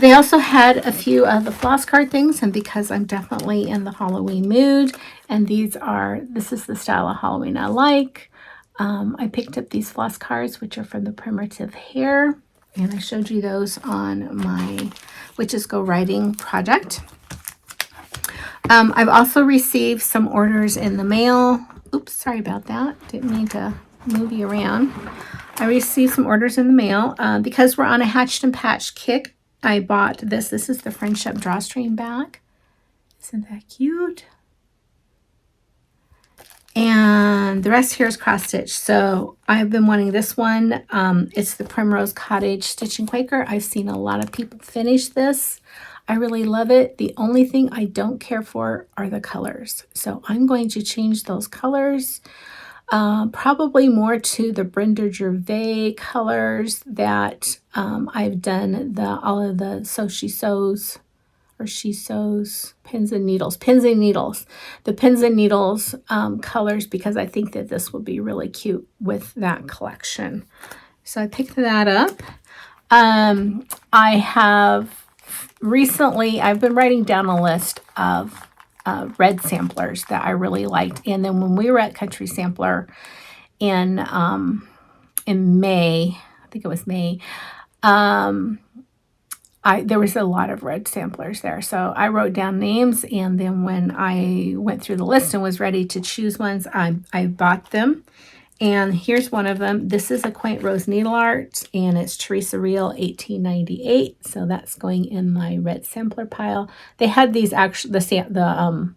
they also had a few of the floss card things, and because I'm definitely in the Halloween mood, and this is the style of Halloween I like, I picked up these floss cards, which are from the Primitive Hair, and I showed you those on my Witches Go Writing project. I've also received some orders in the mail. Oops, sorry about that. Didn't mean to move you around. I received some orders in the mail. Because we're on a hatched and patched kick, I bought this. This is the Friendship Drawstring bag. Isn't that cute? And the rest here is cross stitch. So I've been wanting this one. It's the Primrose Cottage Stitch and Quaker. I've seen a lot of people finish this. I really love it. The only thing I don't care for are the colors. So I'm going to change those colors. Probably more to the Brenda Gervais colors that I've done all of the She Sews pins and needles, the pins and needles colors, because I think that this will be really cute with that collection. So I picked that up. I have recently, I've been writing down a list of red samplers that I really liked. And then when we were at Country Sampler in May, I think it was May, there was a lot of red samplers there. So I wrote down names, and then when I went through the list and was ready to choose ones, I bought them. And here's one of them. This is a Quaint Rose Needle Art, and it's Teresa Real 1898. So that's going in my red sampler pile. They had these the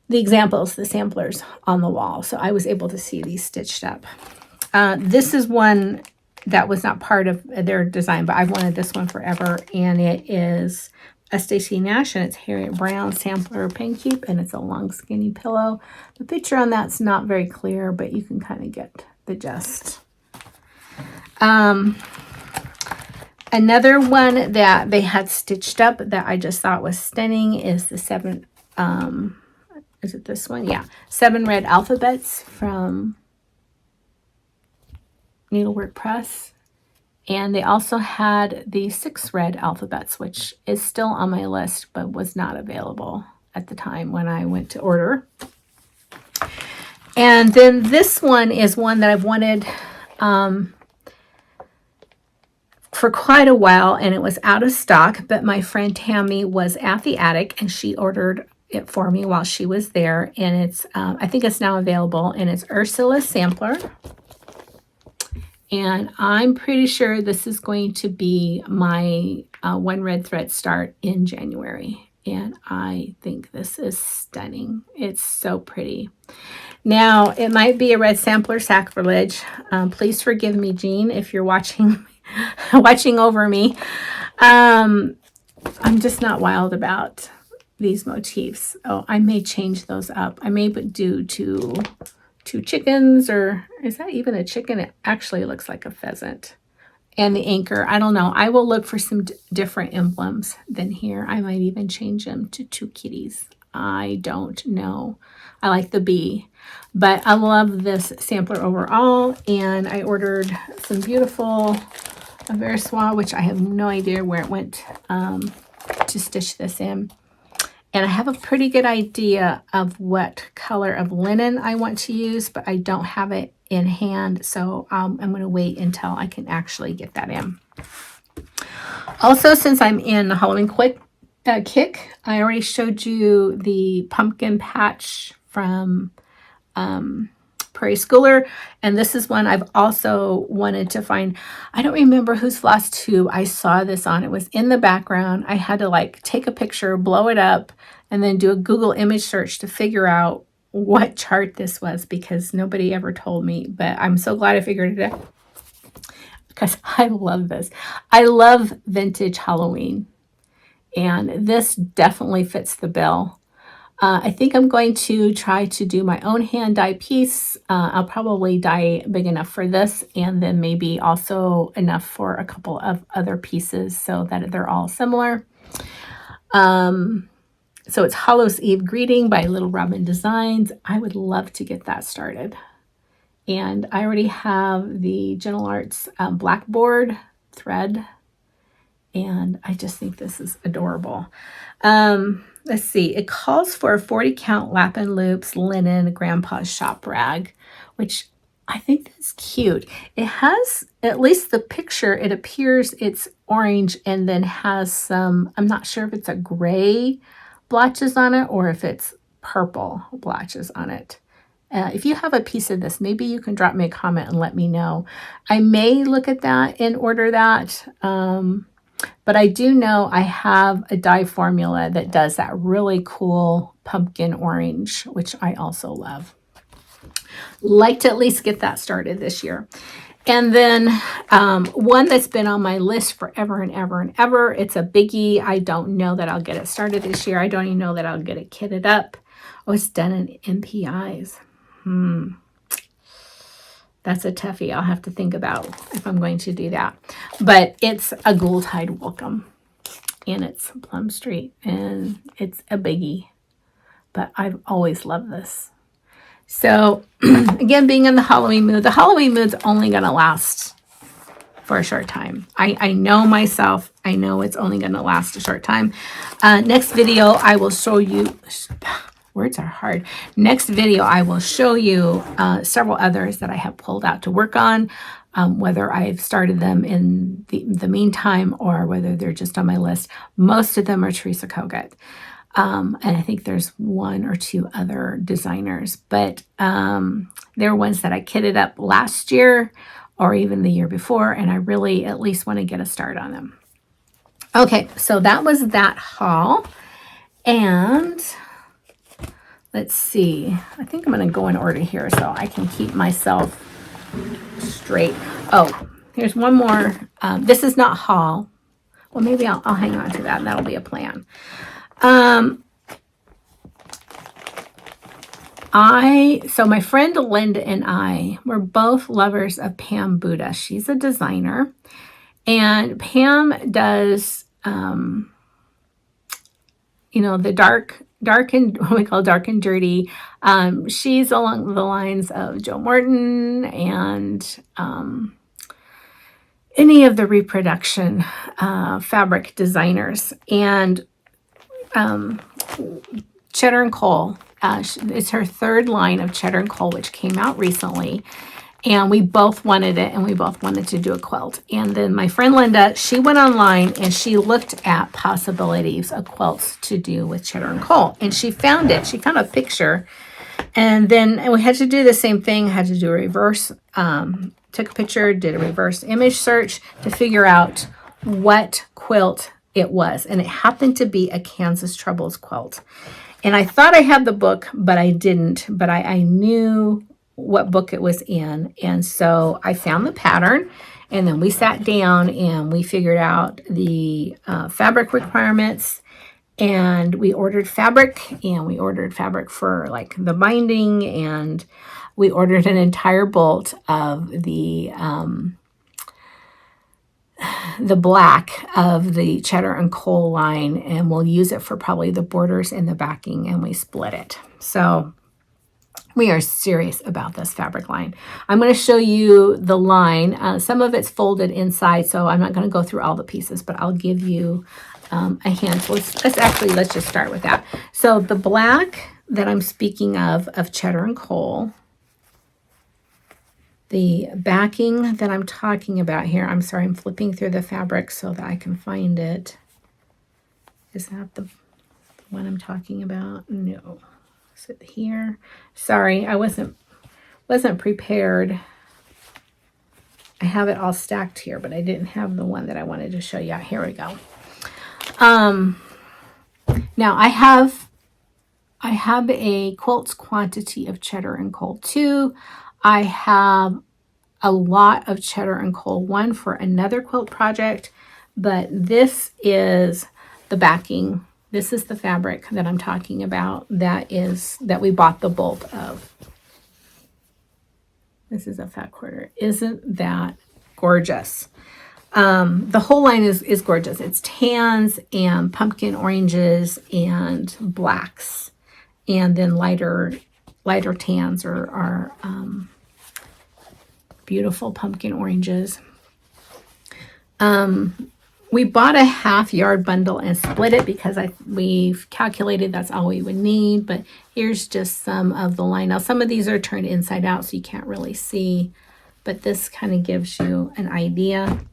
examples, the samplers on the wall. So I was able to see these stitched up. This is one that was not part of their design, but I've wanted this one forever, and it is a Stacy Nash, and it's Harriet Brown sampler pen keep, and it's a long skinny pillow. The picture on that's not very clear, but you can kind of get the gist. Another one that they had stitched up that I just thought was stunning is the is it this one? Yeah, 7 red alphabets from Needlework Press. And they also had the 6 red alphabets, which is still on my list, but was not available at the time when I went to order. And then this one is one that I've wanted for quite a while, and it was out of stock, but my friend Tammy was at the attic and she ordered it for me while she was there, and it's I think it's now available, and it's Ursula's sampler, and I'm pretty sure this is going to be my one red thread start in January, and I think this is stunning. It's so pretty. Now, it might be a red sampler sacrilege. Please forgive me, Jean, if you're watching watching over me. I'm just not wild about these motifs. Oh, I may change those up. I may do two chickens, or is that even a chicken? It actually looks like a pheasant. And the anchor, I don't know. I will look for some different emblems than here. I might even change them to two kitties. I don't know. I like the bee, but I love this sampler overall. And I ordered some beautiful Versoix, which I have no idea where it went to stitch this in. And I have a pretty good idea of what color of linen I want to use, but I don't have it in hand. So I'm going to wait until I can actually get that in. Also, since I'm in the Halloween kick, I already showed you the pumpkin patch from Prairie Schooler, and this is one I've also wanted to find. I don't remember whose Flosstube I saw this on. It was in the background. I had to like take a picture, blow it up, and then do a Google image search to figure out what chart this was, because nobody ever told me, but I'm so glad I figured it out because I love this. I love vintage Halloween, and this definitely fits the bill. I think I'm going to try to do my own hand dye piece. I'll probably dye big enough for this, and then maybe also enough for a couple of other pieces so that they're all similar. So it's Hallows Eve Greeting by Little Robin Designs. I would love to get that started. And I already have the Gentle Arts blackboard thread, and I just think this is adorable. Let's see, it calls for a 40 count lap and loops linen grandpa's shop rag, which I think that's cute. It has, at least the picture, it appears it's orange and then has some, I'm not sure if it's a gray blotches on it or if it's purple blotches on it. If you have a piece of this, maybe you can drop me a comment and let me know. I may look at that and order that. But I do know I have a dye formula that does that really cool pumpkin orange, which I also love. Like to at least get that started this year. And then one that's been on my list forever and ever and ever. It's a biggie. I don't know that I'll get it started this year. I don't even know that I'll get it kitted up. Oh, it's done in MPIs. That's a toughie. I'll have to think about if I'm going to do that. But it's a Goldhide Welcome, and it's Plum Street, and it's a biggie. But I've always loved this. So, again, being in the Halloween mood's only going to last for a short time. I know myself. I know it's only going to last a short time. Next video, I will show you... Words are hard. Next video, I will show you several others that I have pulled out to work on, whether I've started them in the meantime or whether they're just on my list. Most of them are Teresa Kogut. And I think there's one or two other designers, but they're ones that I kitted up last year or even the year before, and I really at least want to get a start on them. Okay, so that was that haul. And... let's see. I think I'm going to go in order here so I can keep myself straight. Oh, here's one more. This is not haul. Well, maybe I'll hang on to that, and that'll be a plan. So my friend Linda and I were both lovers of Pam Buddha. She's a designer, and Pam does, the dark and what we call dark and dirty. She's along the lines of Joe Morton and any of the reproduction fabric designers. And Cheddar and Cole, it's her third line of Cheddar and Cole, which came out recently. And we both wanted it, and we both wanted to do a quilt. And then my friend Linda, she went online and she looked at possibilities of quilts to do with cheddar and coal. And she found it. She found a picture. And then we had to do the same thing, had to do a reverse, took a picture, did a reverse image search to figure out what quilt it was. And it happened to be a Kansas Troubles quilt. And I thought I had the book, but I didn't. But I knew what book it was in. And so I found the pattern, and then we sat down and we figured out the fabric requirements, and we ordered fabric, and we ordered fabric for like the binding, and we ordered an entire bolt of the black of the cheddar and coal line, and we'll use it for probably the borders and the backing, and we split it. So we are serious about this fabric line. I'm going to show you the line. Some of it's folded inside, so I'm not going to go through all the pieces, but I'll give you a hint. So let's just start with that. So the black that I'm speaking of cheddar and coal, the backing that I'm talking about here, I'm sorry, I'm flipping through the fabric so that I can find it. Is that the one I'm talking about? No. Is it here? Sorry, I wasn't prepared. I have it all stacked here, but I didn't have the one that I wanted to show you. Here we go. Now I have a quilt's quantity of cheddar and coal 2. I have a lot of cheddar and coal 1 for another quilt project, but this is the backing. This is the fabric that I'm talking about that we bought the bolt of. This is a fat quarter. Isn't that gorgeous? The whole line is gorgeous. It's tans and pumpkin oranges and blacks, and then lighter tans or beautiful pumpkin oranges. We bought a half-yard bundle and split it because we've calculated that's all we would need, but here's just some of the line. Now, some of these are turned inside out, so you can't really see, but this kind of gives you an idea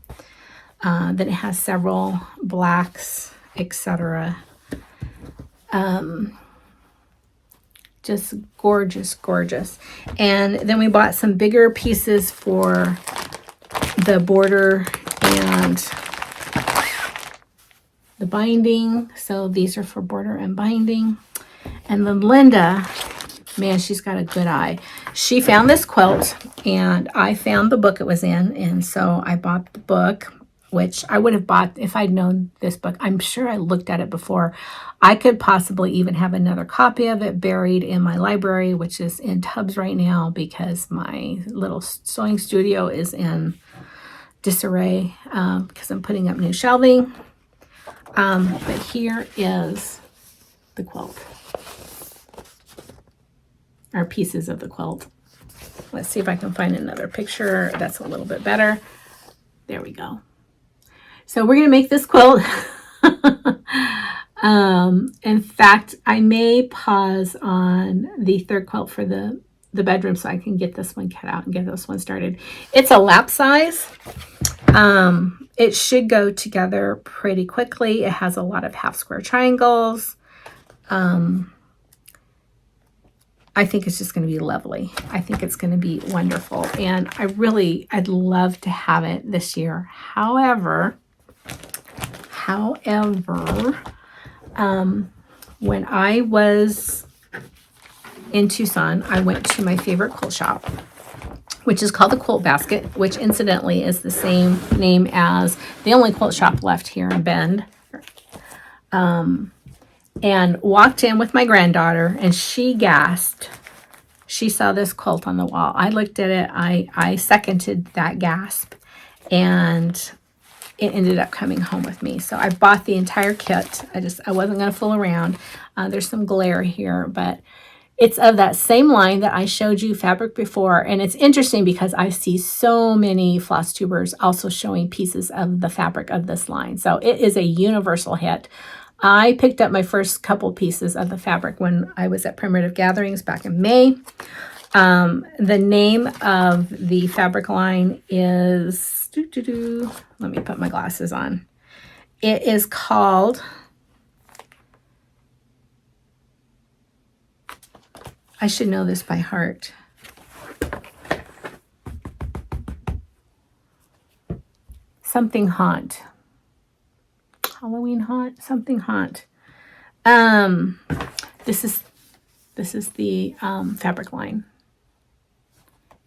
that it has several blacks, etc. Just gorgeous, gorgeous. And then we bought some bigger pieces for the border and the binding. So these are for border and binding. And then Linda, man, she's got a good eye. She found this quilt, and I found the book it was in, and so I bought the book, which I would have bought if I'd known this book. I'm sure I looked at it before. I could possibly even have another copy of it buried in my library, which is in tubs right now because my little sewing studio is in disarray because I'm putting up new shelving. But here is the quilt, or pieces of the quilt. Let's see if I can find another picture that's a little bit better. There we go. So we're going to make this quilt. In fact, I may pause on the third quilt for the bedroom so I can get this one cut out and get this one started. It's a lap size. It should go together pretty quickly. It has a lot of half square triangles. I think it's just going to be lovely. I think it's going to be wonderful. And I'd love to have it this year. However, when I was in Tucson, I went to my favorite quilt shop, which is called the Quilt Basket, which incidentally is the same name as the only quilt shop left here in Bend. And walked in with my granddaughter, and she gasped. She saw this quilt on the wall. I looked at it. I seconded that gasp, and it ended up coming home with me. So I bought the entire kit. I wasn't going to fool around. There's some glare here, but it's of that same line that I showed you fabric before. And it's interesting because I see so many floss tubers also showing pieces of the fabric of this line. So it is a universal hit. I picked up my first couple pieces of the fabric when I was at Primitive Gatherings back in May. The name of the fabric line is, let me put my glasses on. It is called, I should know this by heart. Something Haunt. Halloween Haunt, something Haunt. This is the fabric line.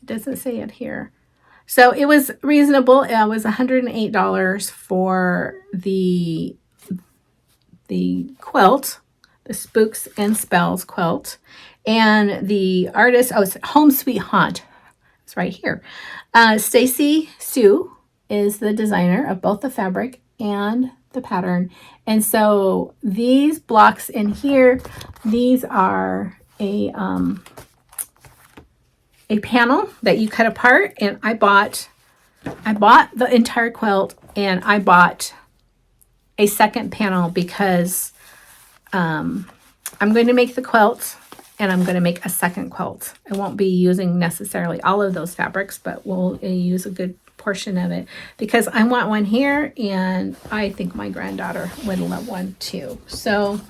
It doesn't say it here. So it was reasonable. It was $108 for the quilt, the Spooks and Spells quilt. And the artist, oh, it's Home Sweet Haunt. It's right here. Stacy Sue is the designer of both the fabric and the pattern. And so these blocks in here, these are a panel that you cut apart, and I bought the entire quilt, and I bought a second panel because I'm going to make the quilt and I'm going to make a second quilt. I won't be using necessarily all of those fabrics, but we'll use a good portion of it because I want one here, and I think my granddaughter would love one too. So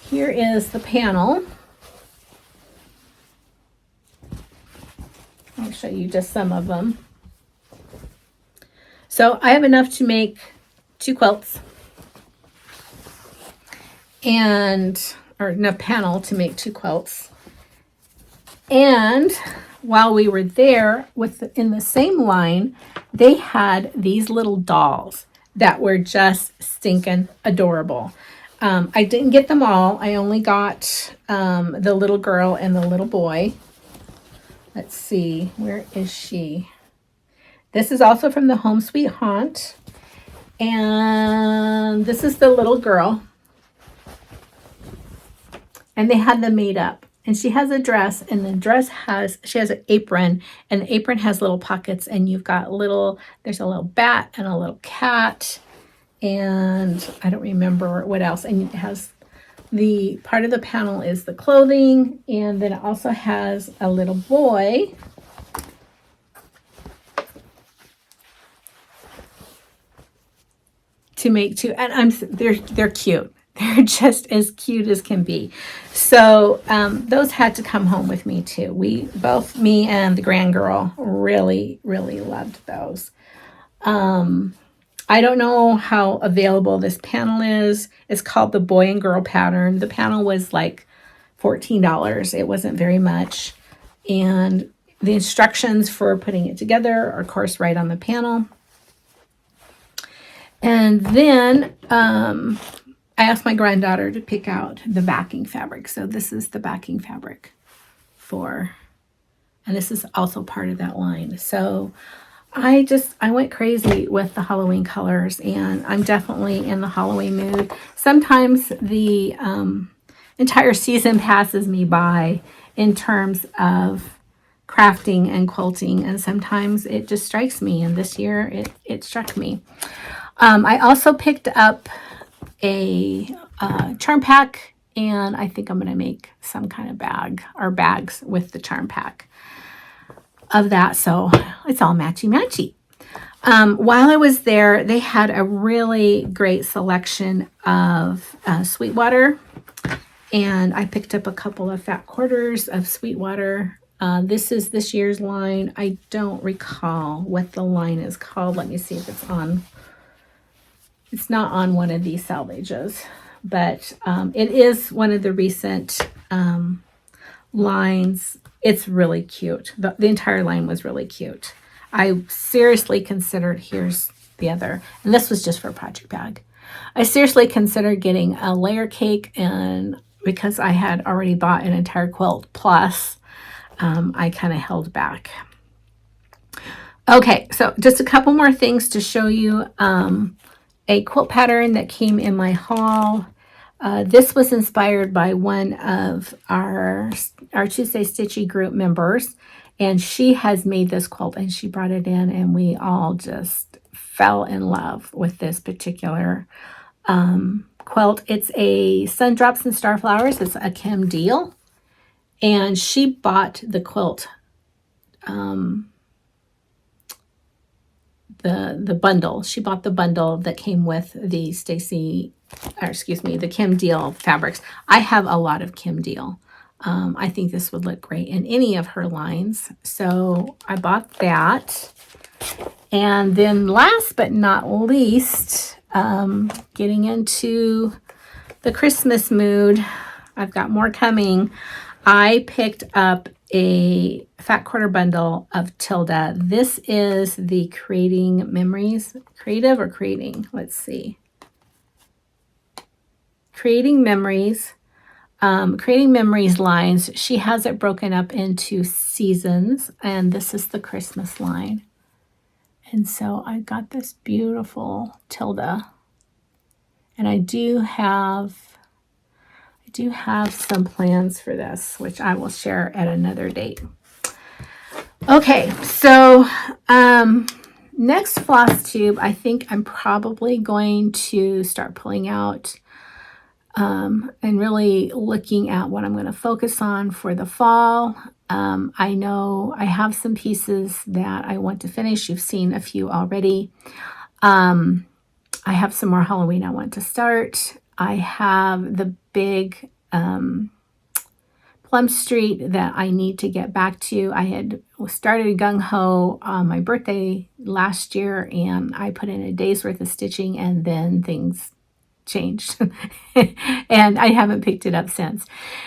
here is the panel. I'll show you just some of them. So I have enough to make 2 quilts, or enough panel to make 2 quilts. And while we were there in the same line, they had these little dolls that were just stinking adorable. I didn't get them all. I only got the little girl and the little boy. Let's see, where is she? This is also from the Home Sweet Haunt. And this is the little girl. And they had them made up. And she has a dress, and the dress she has an apron, and the apron has little pockets, and you've got there's a little bat and a little cat, and I don't remember what else. And it has the part of the panel is the clothing, and then it also has a little boy. To make 2, and they're cute. They're just as cute as can be. So those had to come home with me too. Me and the grand girl really, really loved those. I don't know how available this panel is. It's called the Boy and Girl pattern. The panel was like $14. It wasn't very much. And the instructions for putting it together are, of course, right on the panel. And then I asked my granddaughter to pick out the backing fabric. So this is the backing fabric and this is also part of that line. So I went crazy with the Halloween colors, and I'm definitely in the Halloween mood. Sometimes the entire season passes me by in terms of crafting and quilting, and sometimes it just strikes me, and this year it struck me. I also picked up a charm pack, and I think I'm going to make some kind of bag or bags with the charm pack of that, so it's all matchy-matchy. While I was there, they had a really great selection of Sweetwater, and I picked up a couple of fat quarters of Sweetwater. This is this year's line. I don't recall what the line is called. Let me see if it's on. It's not on one of these salvages, but it is one of the recent lines. It's really cute. The entire line was really cute. I seriously considered, here's the other, and this was just for a project bag. I seriously considered getting a layer cake, and because I had already bought an entire quilt plus, I kind of held back. Okay, so just a couple more things to show you. A quilt pattern that came in my haul. This was inspired by one of our Tuesday Stitchy group members, and she has made this quilt, and she brought it in, and we all just fell in love with this particular quilt. It's a Sun Drops and Starflowers. It's a Kim Deal, And she bought the quilt, the bundle. She bought the bundle that came with the the Kim Deal fabrics. I have a lot of Kim Deal. I think this would look great in any of her lines. So I bought that. And then last but not least, getting into the Christmas mood, I've got more coming. I picked up a fat quarter bundle of Tilda. This is the Creating Memories, Creative or Creating, let's see. Creating Memories lines. She has it broken up into seasons, and this is the Christmas line. And so I got this beautiful Tilda, and I do have some plans for this, which I will share at another date. Okay, so next Flosstube, I think I'm probably going to start pulling out and really looking at what I'm going to focus on for the fall. I know I have some pieces that I want to finish. You've seen a few already. I have some more Halloween I want to start. I have the big Plum Street that I need to get back to. I had started gung-ho on my birthday last year, and I put in a day's worth of stitching, and then things changed and I haven't picked it up since.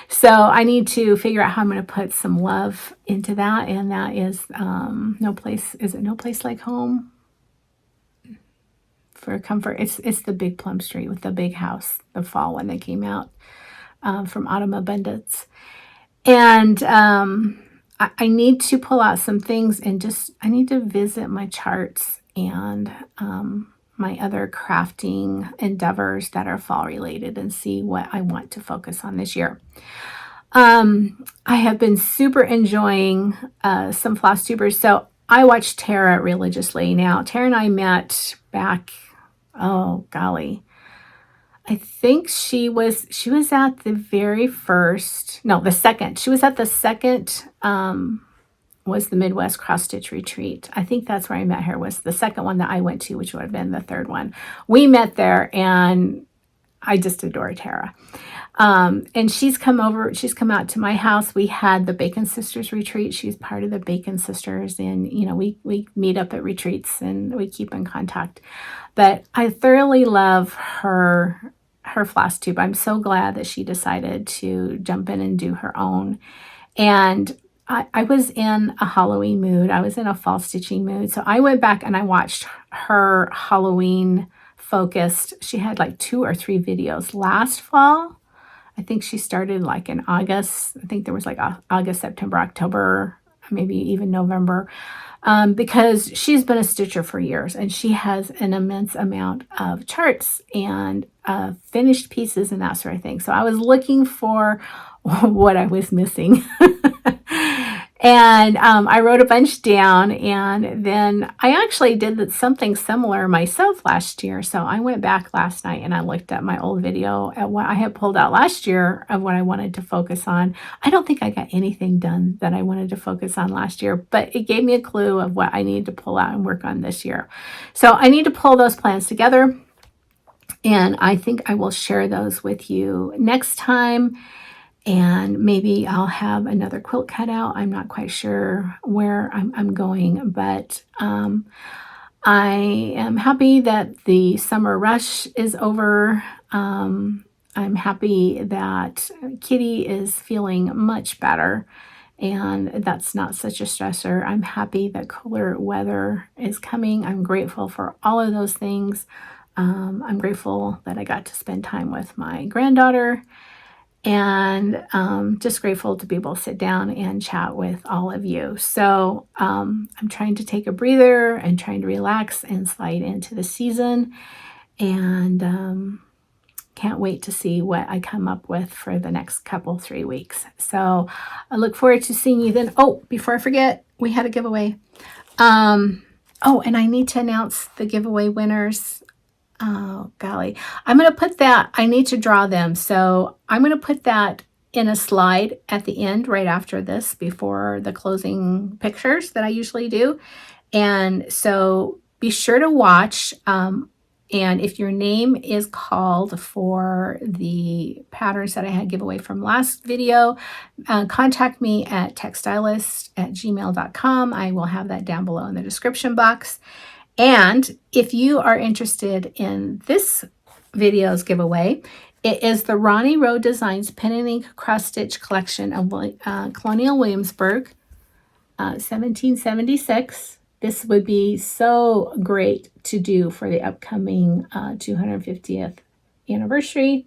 So I need to figure out how I'm going to put some love into that, and that is No Place Like Home for comfort. It's the big Plum Street with the big house, the fall one that came out from Autumn Abundance. And I need to pull out some things, and I need to visit my charts and my other crafting endeavors that are fall related and see what I want to focus on this year. I have been super enjoying some Flosstubers. So I watch Tara religiously. Now, Tara and I met back, oh golly, I think she was at the very first, no, the second. She was at the second, was the Midwest Cross Stitch Retreat. I think that's where I met her, was the second one that I went to, which would have been the third one. We met there, and I just adore Tara. And she's come out to my house. We had the Bacon Sisters retreat. She's part of the Bacon Sisters, and we meet up at retreats and we keep in contact. But I thoroughly love her Flosstube. I'm so glad that she decided to jump in and do her own. And I was in a Halloween mood. I was in a fall stitching mood. So I went back and I watched her Halloween focused. She had like 2 or 3 videos last fall. I think she started like in August. I think there was like August, September, October, maybe even November, because she's been a stitcher for years, and she has an immense amount of charts and finished pieces and that sort of thing. So I was looking for what I was missing. And I wrote a bunch down, and then I actually did something similar myself last year. So I went back last night and I looked at my old video at what I had pulled out last year of what I wanted to focus on. I don't think I got anything done that I wanted to focus on last year, but it gave me a clue of what I needed to pull out and work on this year. So I need to pull those plans together, and I think I will share those with you next time. And maybe I'll have another quilt cut out. I'm not quite sure where I'm going, but I am happy that the summer rush is over. I'm happy that Kitty is feeling much better, and that's not such a stressor. I'm happy that cooler weather is coming. I'm grateful for all of those things. I'm grateful that I got to spend time with my granddaughter, and just grateful to be able to sit down and chat with all of you. So I'm trying to take a breather and trying to relax and slide into the season, and can't wait to see what I come up with for the next 3 weeks. So I look forward to seeing you then. Oh, before I forget, we had a giveaway. Oh, and I need to announce the giveaway winners. Oh, golly. I'm going to put that, I need to draw them. So I'm going to put that in a slide at the end right after this, before the closing pictures that I usually do. And so be sure to watch. And if your name is called for the patterns that I had giveaway from last video, contact me at texstylust@gmail.com. I will have that down below in the description box. And if you are interested in this video's giveaway, it is the Ronnie Rowe Designs Pen and Ink Cross Stitch Collection of Colonial Williamsburg, 1776. This would be so great to do for the upcoming 250th anniversary.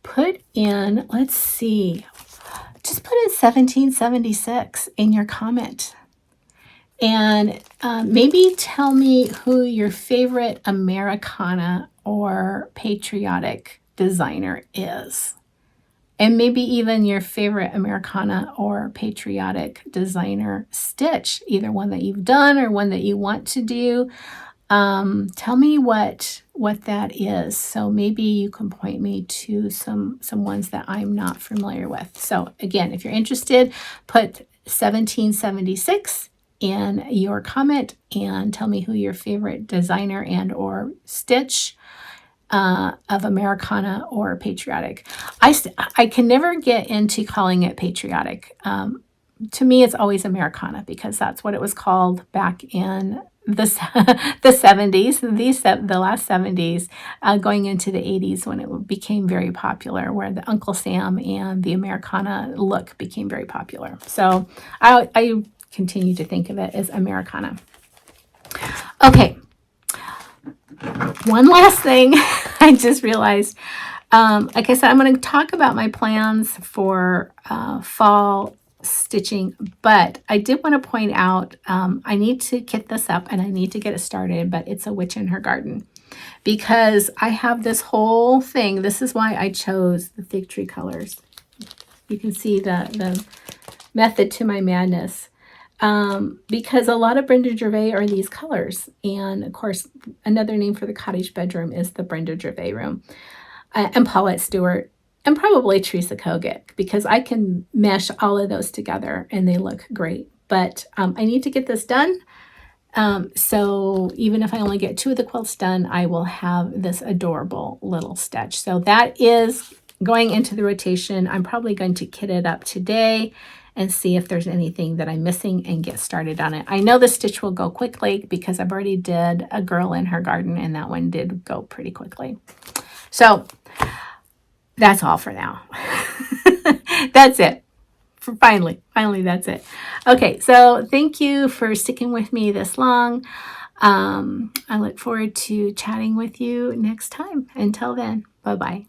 Put in, let's see, just put in 1776 in your comment. And maybe tell me who your favorite Americana or patriotic designer is. And maybe even your favorite Americana or patriotic designer stitch, either one that you've done or one that you want to do. Tell me what that is. So maybe you can point me to some ones that I'm not familiar with. So again, if you're interested, put 1776 in your comment and tell me who your favorite designer and or stitch of Americana or patriotic. I can never get into calling it patriotic. To me, it's always Americana because that's what it was called back in the 70s, the last 70s, going into the 80s when it became very popular, where the Uncle Sam and the Americana look became very popular. So I continue to think of it as Americana. Okay. One last thing I just realized. Like I said, I'm going to talk about my plans for fall stitching, but I did want to point out I need to kit this up and I need to get it started, but it's a witch in her garden because I have this whole thing. This is why I chose the fig tree colors. You can see the method to my madness. Because a lot of Brenda Gervais are these colors. And of course, another name for the cottage bedroom is the Brenda Gervais room. And Paulette Stewart, and probably Teresa Kogut, because I can mesh all of those together and they look great. But I need to get this done. So even if I only get 2 of the quilts done, I will have this adorable little stitch. So that is going into the rotation. I'm probably going to kit it up today and see if there's anything that I'm missing and get started on it. I know the stitch will go quickly because I've already did a girl in her garden and that one did go pretty quickly. So that's all for now. That's it. Finally, that's it. Okay, so thank you for sticking with me this long. I look forward to chatting with you next time. Until then, bye-bye.